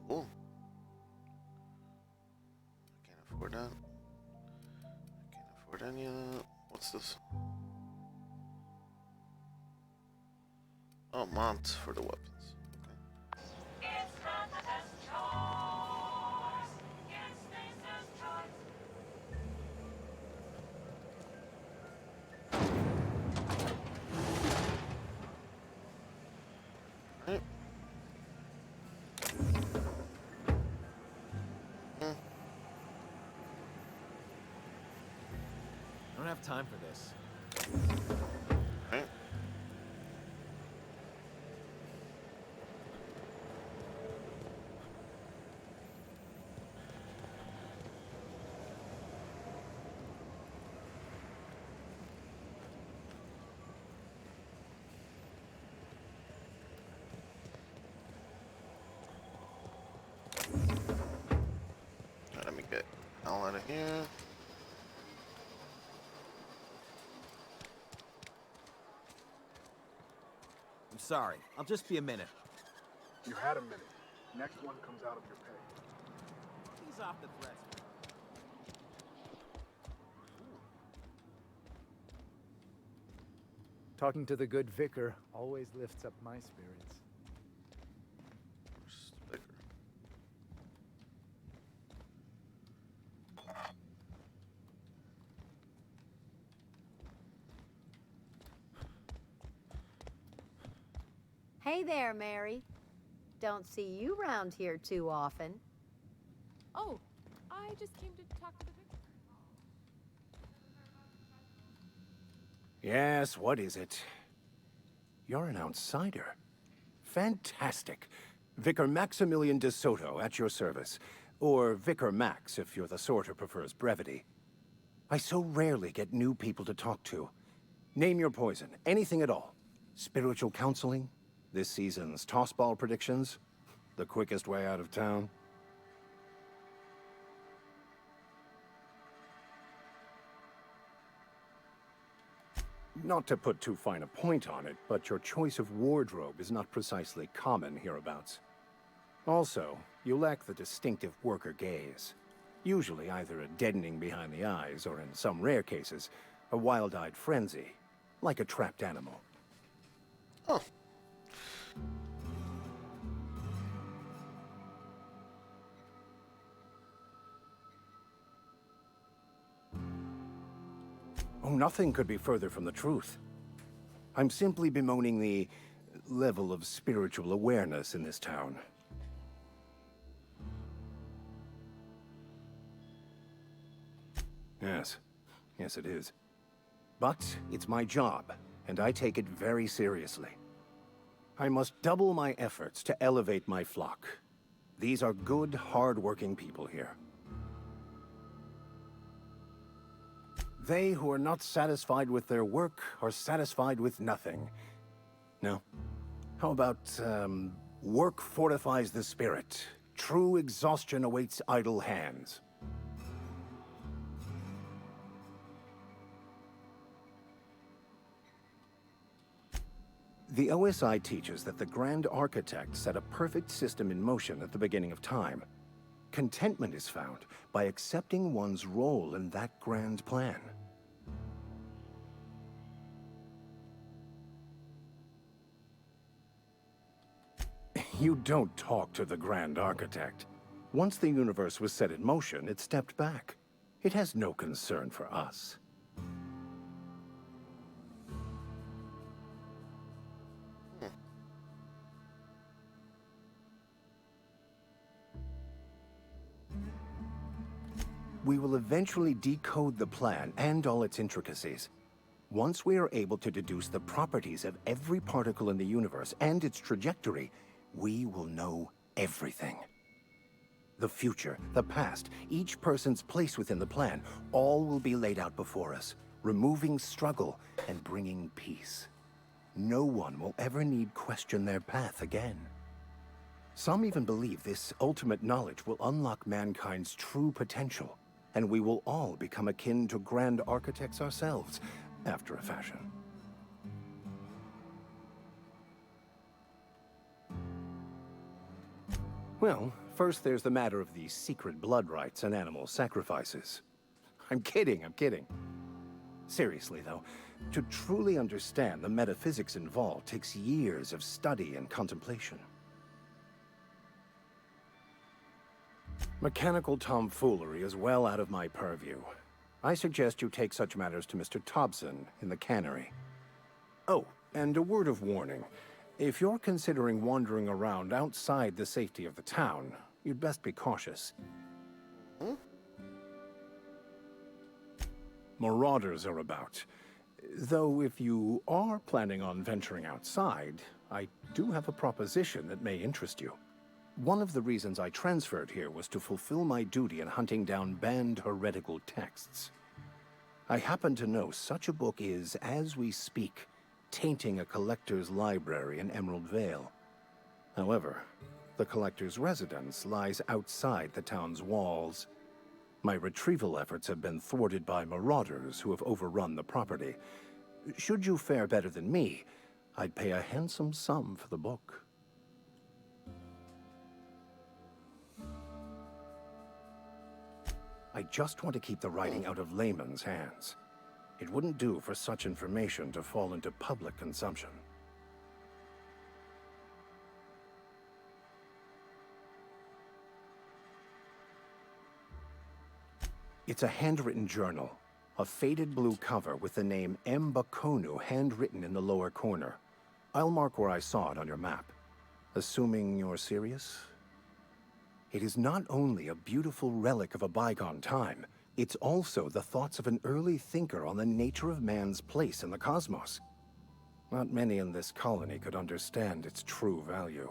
Cool. I can't afford that. I can't afford any of that. What's this? Oh, mounts for the weapons. Right. I don't have time for this. Right. Let me get all out of here. I'm sorry. I'll just be a minute. You had a minute. Next one comes out of your pay. He's off the threats. Talking to the good vicar always lifts up my spirits. Hey there, Mary. Don't see you round here too often. Oh, I just came to talk to the vicar. Yes, what is it? You're an outsider. Fantastic. Vicar Maximilian de Soto, at your service. Or Vicar Max, if you're the sort who prefers brevity. I so rarely get new people to talk to. Name your poison, anything at all. Spiritual counseling? This season's tossball predictions? The quickest way out of town? Not to put too fine a point on it, but your choice of wardrobe is not precisely common hereabouts. Also, you lack the distinctive worker gaze. Usually either a deadening behind the eyes, or in some rare cases, a wild-eyed frenzy, like a trapped animal. Oh. Oh, nothing could be further from the truth. I'm simply bemoaning the level of spiritual awareness in this town. Yes, it is. But it's my job, and I take it very seriously. I must double my efforts to elevate my flock. These are good, hard-working people here. They who are not satisfied with their work are satisfied with nothing. No? How about, work fortifies the spirit. True exhaustion awaits idle hands. The OSI teaches that the Grand Architect set a perfect system in motion at the beginning of time. Contentment is found by accepting one's role in that grand plan. You don't talk to the Grand Architect. Once the universe was set in motion, it stepped back. It has no concern for us. We will eventually decode the plan and all its intricacies. Once we are able to deduce the properties of every particle in the universe and its trajectory, we will know everything. The future, the past, each person's place within the plan, all will be laid out before us, removing struggle and bringing peace. No one will ever need question their path again. Some even believe this ultimate knowledge will unlock mankind's true potential, and we will all become akin to grand architects ourselves, after a fashion. Well, first there's the matter of the secret blood rites and animal sacrifices. I'm kidding. Seriously, though, to truly understand the metaphysics involved takes years of study and contemplation. Mechanical tomfoolery is well out of my purview. I suggest you take such matters to Mr. Thompson in the cannery. Oh, and a word of warning. If you're considering wandering around outside the safety of the town, you'd best be cautious. Marauders are about. Though if you are planning on venturing outside, I do have a proposition that may interest you. One of the reasons I transferred here was to fulfill my duty in hunting down banned heretical texts. I happen to know such a book is, as we speak, tainting a collector's library in Emerald Vale. However, the collector's residence lies outside the town's walls. My retrieval efforts have been thwarted by marauders who have overrun the property. Should you fare better than me, I'd pay a handsome sum for the book. I just want to keep the writing out of layman's hands. It wouldn't do for such information to fall into public consumption. It's a handwritten journal, a faded blue cover with the name M. Bakonu handwritten in the lower corner. I'll mark where I saw it on your map. Assuming you're serious? It is not only a beautiful relic of a bygone time, it's also the thoughts of an early thinker on the nature of man's place in the cosmos. Not many in this colony could understand its true value,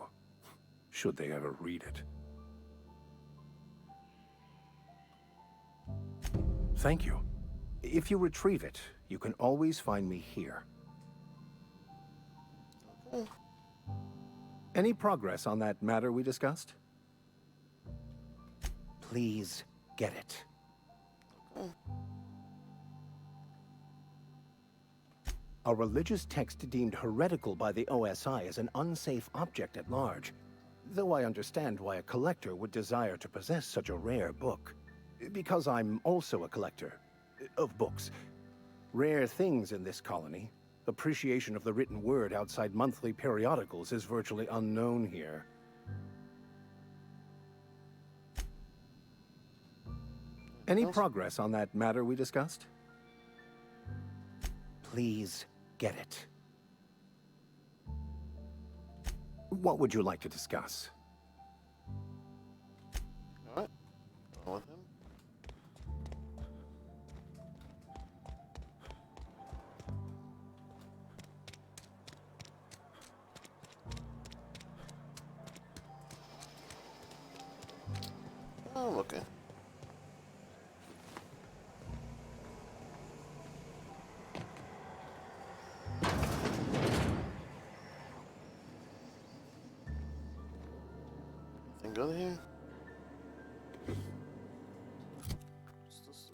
should they ever read it. Thank you. If you retrieve it, you can always find me here. Any progress on that matter we discussed? Please get it. A religious text deemed heretical by the OSI is an unsafe object at large, though I understand why a collector would desire to possess such a rare book. Because I'm also a collector of books. Rare things in this colony. Appreciation of the written word outside monthly periodicals is virtually unknown here. Any progress on that matter we discussed? Please get it. What would you like to discuss? All right. Go with him. Oh, okay. Anything good here? What's this?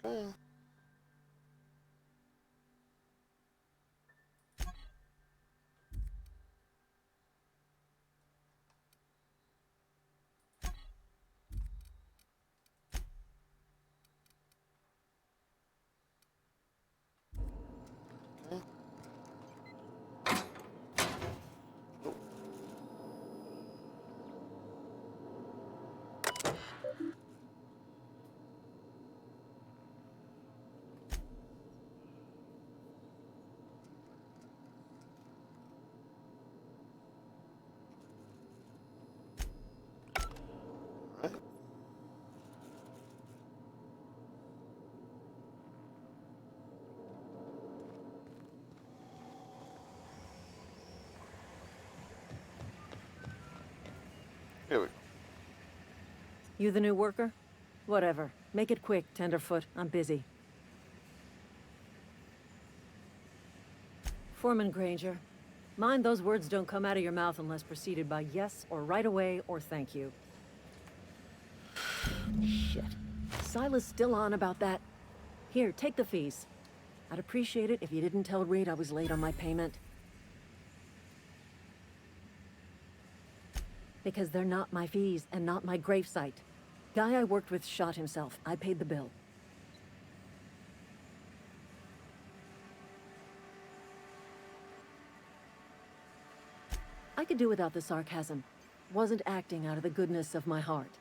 Okay. You the new worker? Whatever. Make it quick, Tenderfoot. I'm busy. Foreman Granger. Mind those words don't come out of your mouth unless preceded by yes or right away or thank you. Shit. Silas still on about that. Here, take the fees. I'd appreciate it if you didn't tell Reed I was late on my payment. Because they're not my fees and not my gravesite. Guy I worked with shot himself. I paid the bill. I could do without the sarcasm. Wasn't acting out of the goodness of my heart.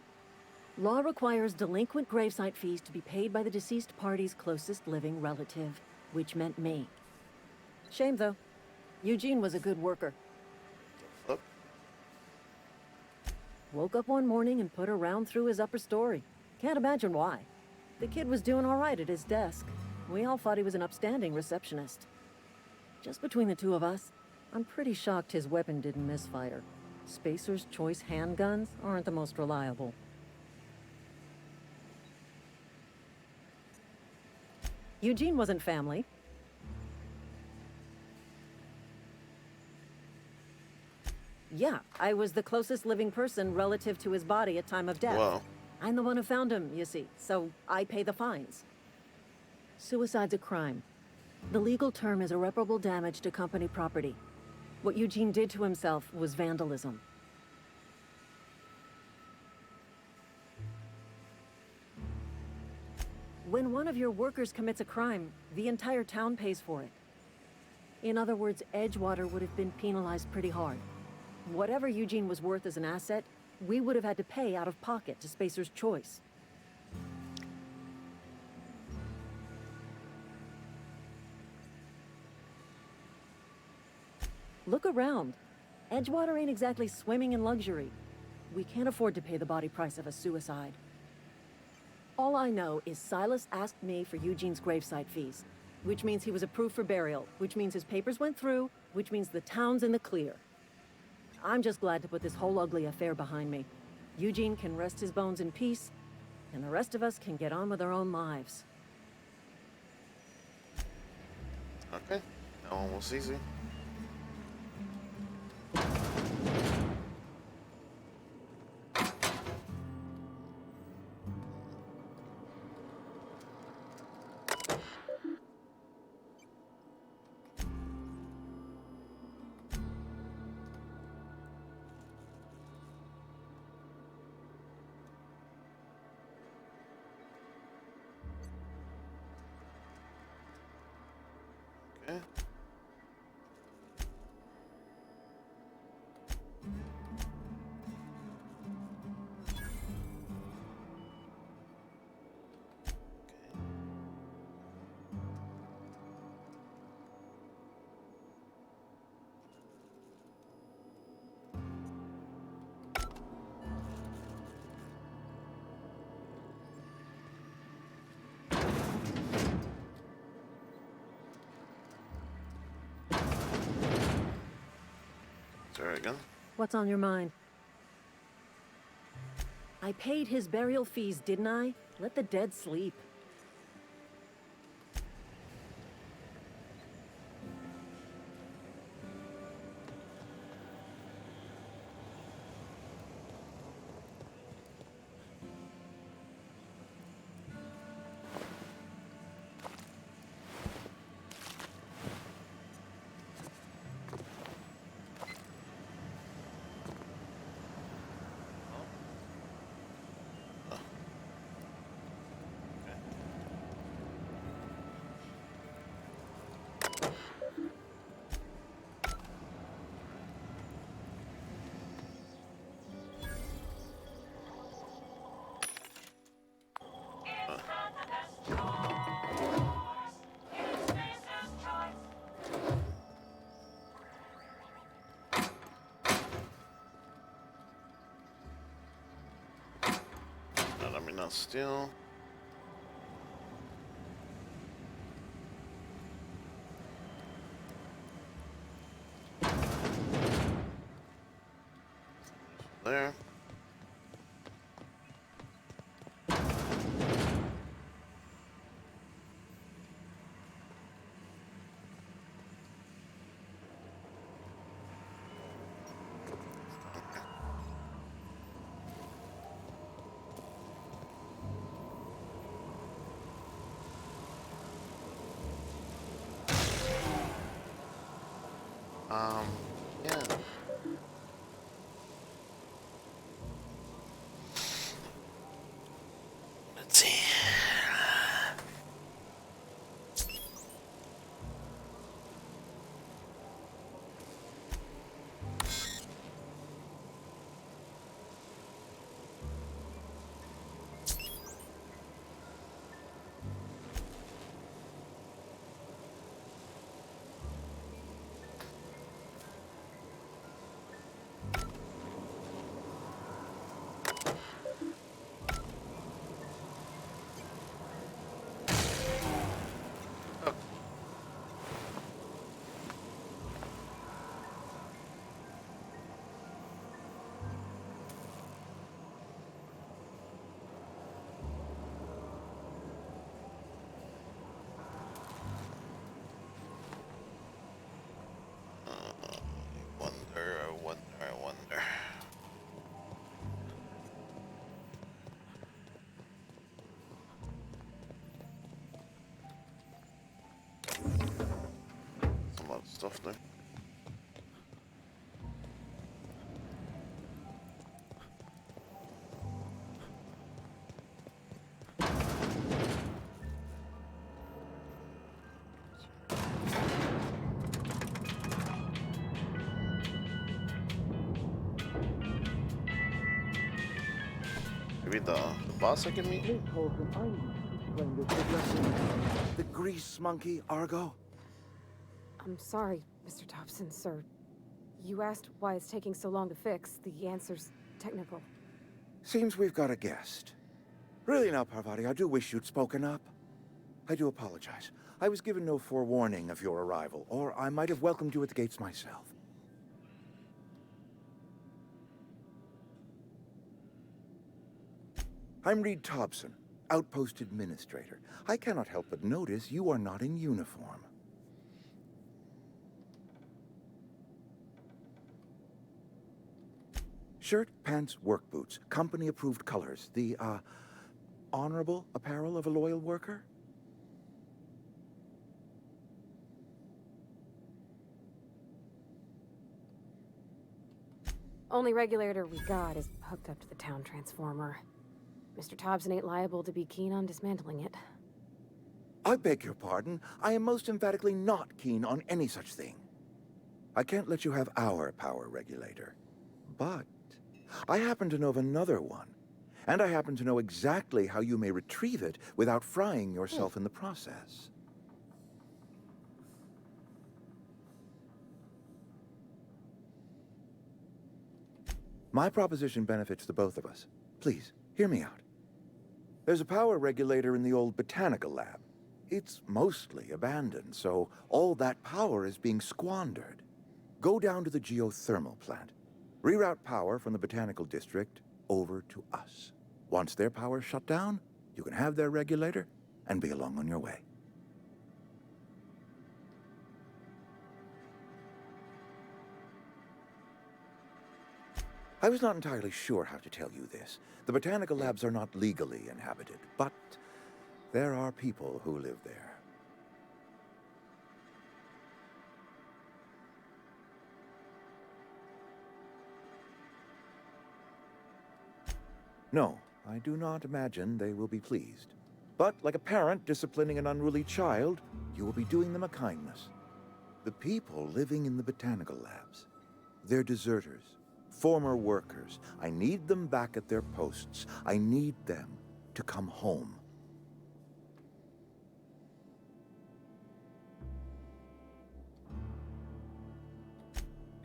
Law requires delinquent gravesite fees to be paid by the deceased party's closest living relative, which meant me. Shame, though. Eugene was a good worker. Fuck. Woke up one morning and put a round through his upper story. Can't imagine why. The kid was doing all right at his desk. We all thought he was an upstanding receptionist. Just between the two of us, I'm pretty shocked his weapon didn't misfire. Spacer's Choice handguns aren't the most reliable. Eugene wasn't family. Yeah, I was the closest living person relative to his body at time of death. Wow. I'm the one who found him, you see, so I pay the fines. Suicide's a crime. The legal term is irreparable damage to company property. What Eugene did to himself was vandalism. When one of your workers commits a crime, the entire town pays for it. In other words, Edgewater would have been penalized pretty hard. Whatever Eugene was worth as an asset, we would have had to pay out of pocket to Spacer's Choice. Look around. Edgewater ain't exactly swimming in luxury. We can't afford to pay the body price of a suicide. All I know is Silas asked me for Eugene's gravesite fees, which means he was approved for burial, which means his papers went through, which means the town's in the clear. I'm just glad to put this whole ugly affair behind me. Eugene can rest his bones in peace, and the rest of us can get on with our own lives. Okay. That one was easy. Okay. Sorry again. What's on your mind? I paid his burial fees, didn't I? Let the dead sleep. Let me not steal. There. Yeah. Let's see. I wonder. A lot of stuff there. Maybe the boss I can meet? Please hold them. I need to explain this addressing the grease monkey, Argo. I'm sorry, Mr. Thompson, sir. You asked why it's taking so long to fix. The answer's technical. Seems we've got a guest. Really now, Parvati, I do wish you'd spoken up. I do apologize. I was given no forewarning of your arrival, or I might have welcomed you at the gates myself. I'm Reed Thompson, Outpost Administrator. I cannot help but notice you are not in uniform. Shirt, pants, work boots, company-approved colors. The, honorable apparel of a loyal worker? Only regulator we got is hooked up to the town transformer. Mr. Thompson ain't liable to be keen on dismantling it. I beg your pardon. I am most emphatically not keen on any such thing. I can't let you have our power regulator. But I happen to know of another one. And I happen to know exactly how you may retrieve it without frying yourself in the process. My proposition benefits the both of us. Please, hear me out. There's a power regulator in the old botanical lab. It's mostly abandoned, so all that power is being squandered. Go down to the geothermal plant. Reroute power from the botanical district over to us. Once their power's shut down, you can have their regulator and be along on your way. I was not entirely sure how to tell you this. The botanical labs are not legally inhabited, but there are people who live there. No, I do not imagine they will be pleased. But like a parent disciplining an unruly child, you will be doing them a kindness. The people living in the botanical labs, they're deserters. Former workers. I need them back at their posts. I need them to come home.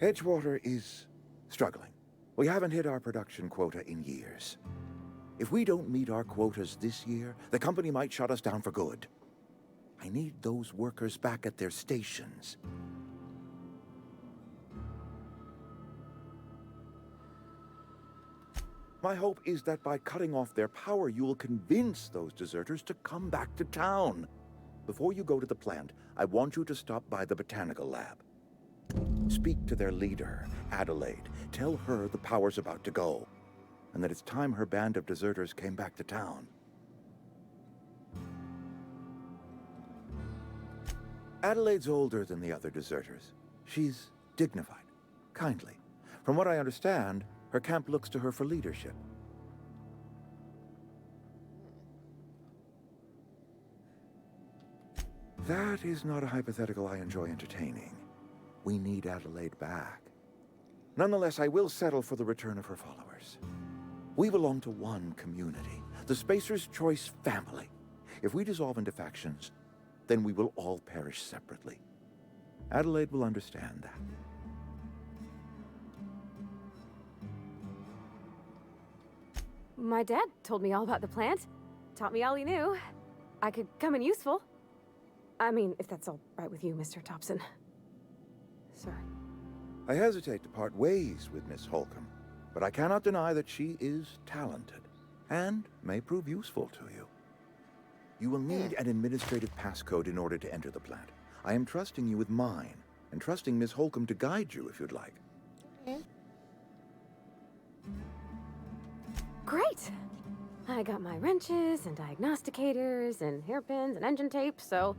Edgewater is struggling. We haven't hit our production quota in years. If we don't meet our quotas this year, the company might shut us down for good. I need those workers back at their stations. My hope is that by cutting off their power, you will convince those deserters to come back to town. Before you go to the plant, I want you to stop by the botanical lab. Speak to their leader, Adelaide. Tell her the power's about to go, and that it's time her band of deserters came back to town. Adelaide's older than the other deserters. She's dignified, kindly. From what I understand, her camp looks to her for leadership. That is not a hypothetical I enjoy entertaining. We need Adelaide back. Nonetheless, I will settle for the return of her followers. We belong to one community, the Spacer's Choice family. If we dissolve into factions, then we will all perish separately. Adelaide will understand that. My dad told me all about the plant. Taught me all he knew. I could come in useful. I mean, if that's all right with you, Mr. Thompson. Sorry. I hesitate to part ways with Miss Holcomb, but I cannot deny that she is talented and may prove useful to you. You will need an administrative passcode in order to enter the plant. I am trusting you with mine, and trusting Miss Holcomb to guide you if you'd like. Great! I got my wrenches and diagnosticators and hairpins and engine tape, so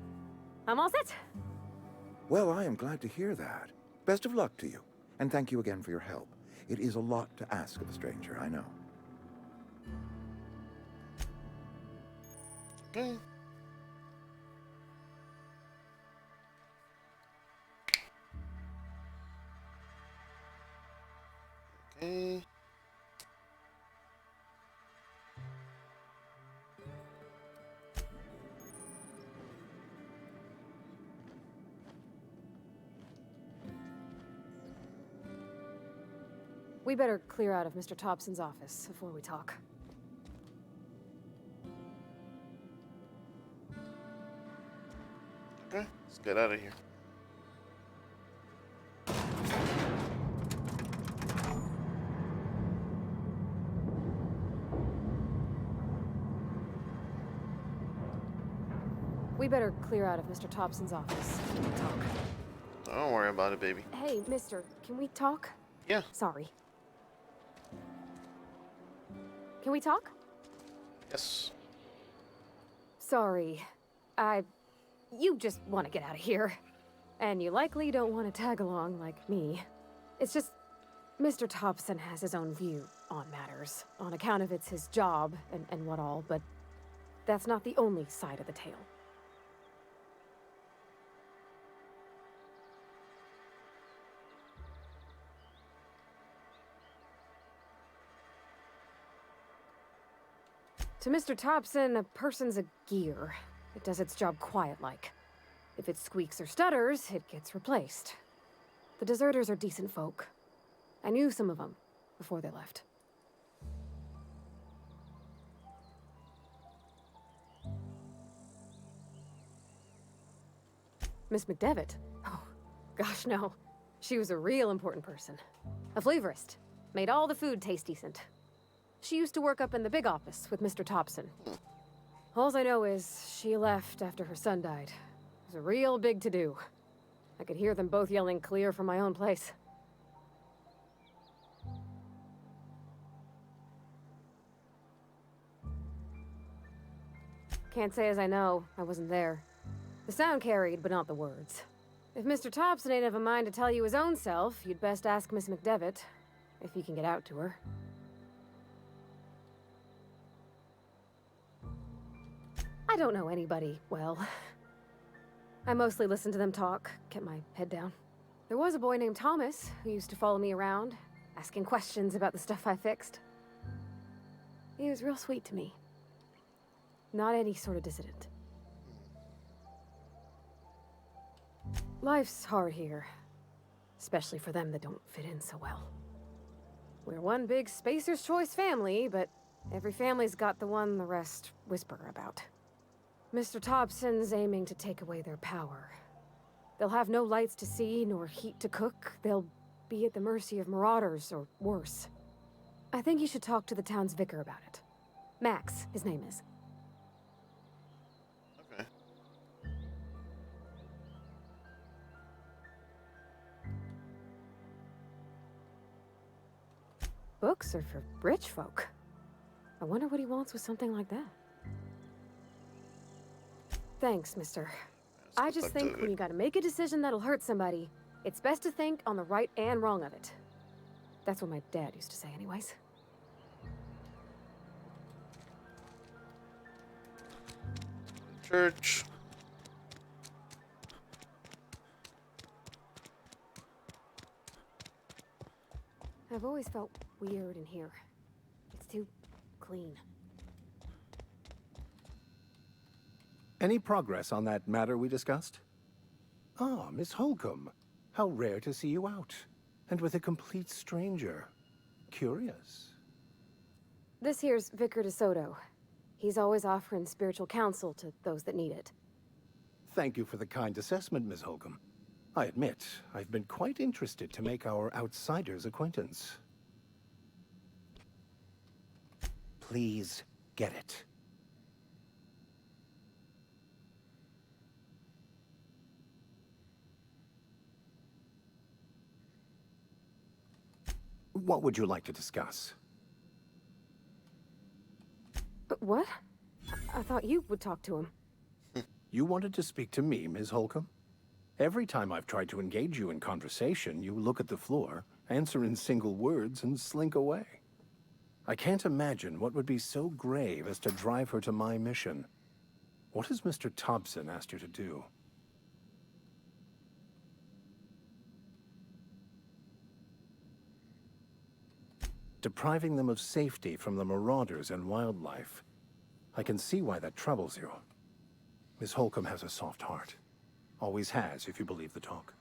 I'm all set. Well, I am glad to hear that. Best of luck to you, and thank you again for your help. It is a lot to ask of a stranger, I know. Okay. Okay. We better clear out of Mr. Thompson's office before we talk. Okay, let's get out of here. We better clear out of Mr. Thompson's office before we talk. Don't worry about it, baby. Hey, mister, can we talk? Yeah. Sorry. Can we talk? Yes. Sorry. You just want to get out of here. And you likely don't want to tag along like me. It's just, Mr. Thompson has his own view on matters, on account of it's his job and what all, but that's not the only side of the tale. To Mr. Thompson, a person's a gear. It does its job quiet-like. If it squeaks or stutters, it gets replaced. The deserters are decent folk. I knew some of them before they left. Miss McDevitt? Oh, gosh, no. She was a real important person. A flavorist. Made all the food taste decent. She used to work up in the big office with Mr. Thompson. Alls I know is she left after her son died. It was a real big to-do. I could hear them both yelling clear from my own place. Can't say as I know. I wasn't there. The sound carried, but not the words. If Mr. Thompson ain't of a mind to tell you his own self, you'd best ask Miss McDevitt, if you can get out to her. I don't know anybody well. I mostly listened to them talk, kept my head down. There was a boy named Thomas who used to follow me around, asking questions about the stuff I fixed. He was real sweet to me. Not any sort of dissident. Life's hard here, especially for them that don't fit in so well. We're one big Spacer's Choice family, but every family's got the one the rest whisper about. Mr. Thompson's aiming to take away their power. They'll have no lights to see, nor heat to cook. They'll be at the mercy of marauders, or worse. I think you should talk to the town's vicar about it. Max, his name is. Okay. Books are for rich folk. I wonder what he wants with something like that. Thanks, mister. I just think when you gotta make a decision that'll hurt somebody, It's best to think on the right and wrong of it. That's what my dad used to say anyways. Church. I've always felt weird in here. It's too clean. Any progress on that matter we discussed? Ah, Miss Holcomb. How rare to see you out. And with a complete stranger. Curious. This here's Vicar DeSoto. He's always offering spiritual counsel to those that need it. Thank you for the kind assessment, Miss Holcomb. I admit, I've been quite interested to make our outsider's acquaintance. Please get it. What would you like to discuss? What? I thought you would talk to him. You wanted to speak to me, Ms. Holcomb? Every time I've tried to engage you in conversation, you look at the floor, answer in single words, and slink away. I can't imagine what would be so grave as to drive her to my mission. What has Mr. Thompson asked you to do? Depriving them of safety from the marauders and wildlife. I can see why that troubles you. Miss Holcomb has a soft heart. Always has, if you believe the talk.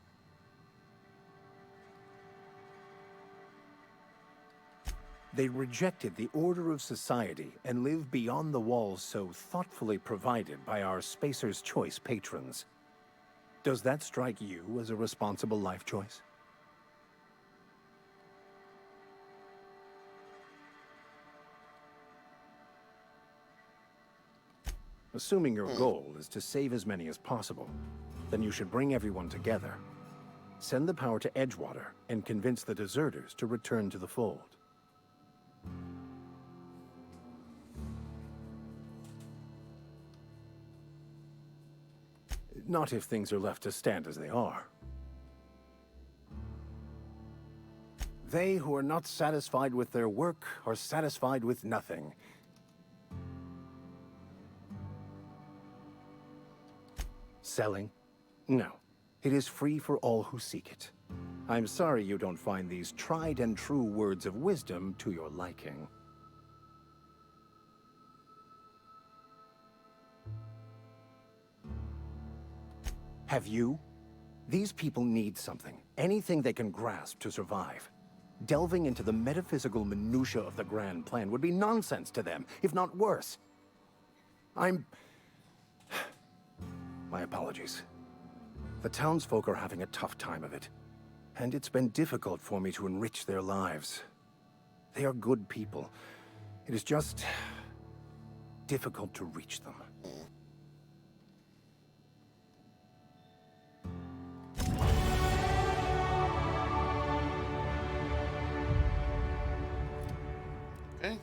They rejected the order of society and live beyond the walls so thoughtfully provided by our Spacer's Choice patrons. Does that strike you as a responsible life choice? Assuming your goal is to save as many as possible, then you should bring everyone together. Send the power to Edgewater and convince the deserters to return to the fold. Not if things are left to stand as they are. They who are not satisfied with their work are satisfied with nothing. Selling? No. It is free for all who seek it. I'm sorry you don't find these tried and true words of wisdom to your liking. Have you? These people need something. Anything they can grasp to survive. Delving into the metaphysical minutiae of the grand plan would be nonsense to them, if not worse. My apologies. The townsfolk are having a tough time of it, and it's been difficult for me to enrich their lives. They are good people. It is just difficult to reach them. Okay.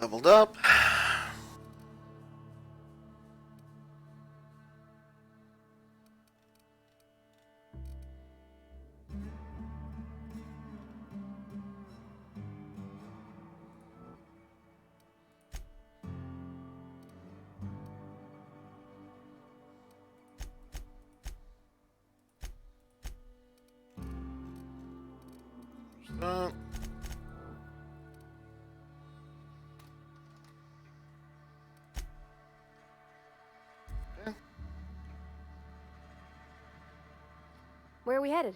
Leveled up. Stop. Okay. Where are we headed?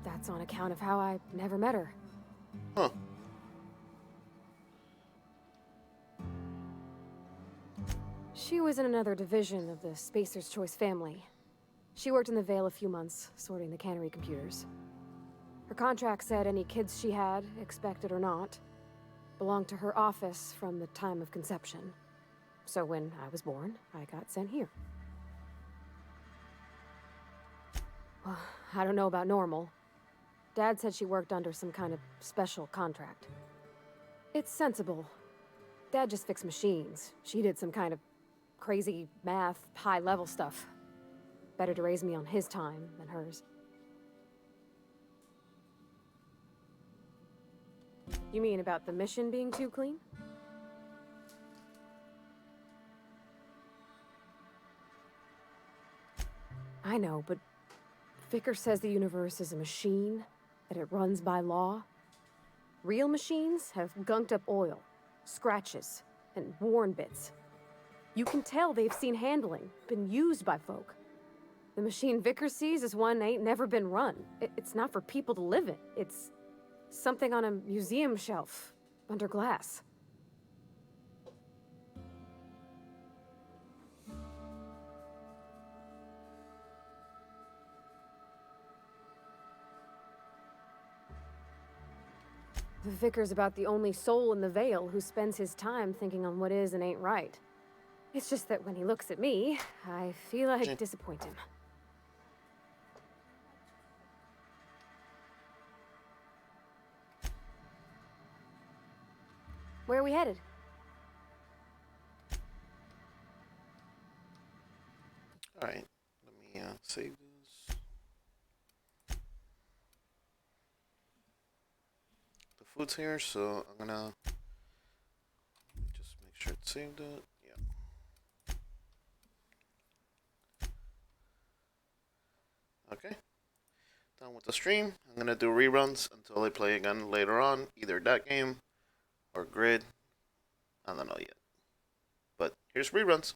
That's on account of how I never met her. Huh. She was in another division of the Spacer's Choice family. She worked in the Vale a few months, sorting the cannery computers. Her contract said any kids she had, expected or not, belonged to her office from the time of conception. So when I was born, I got sent here. Well, I don't know about normal. Dad said she worked under some kind of special contract. It's sensible. Dad just fixed machines. She did some kind of crazy math, high-level stuff. Better to raise me on his time than hers. You mean about the mission being too clean? I know, but Vicker says the universe is a machine, that it runs by law. Real machines have gunked up oil, scratches, and worn bits. You can tell they've seen handling, been used by folk. The machine Vicker sees is one ain't never been run. It's not for people to live in. It's something on a museum shelf, under glass. The Vicar's about the only soul in the Vale who spends his time thinking on what is and ain't right. It's just that when he looks at me, I feel I disappoint him. Where are we headed? Alright, let me save this. The food's here, so I'm gonna just make sure it's saved it. Yeah. Okay. Done with the stream. I'm gonna do reruns until I play again later on, either that game or Grid. I don't know yet. But here's reruns.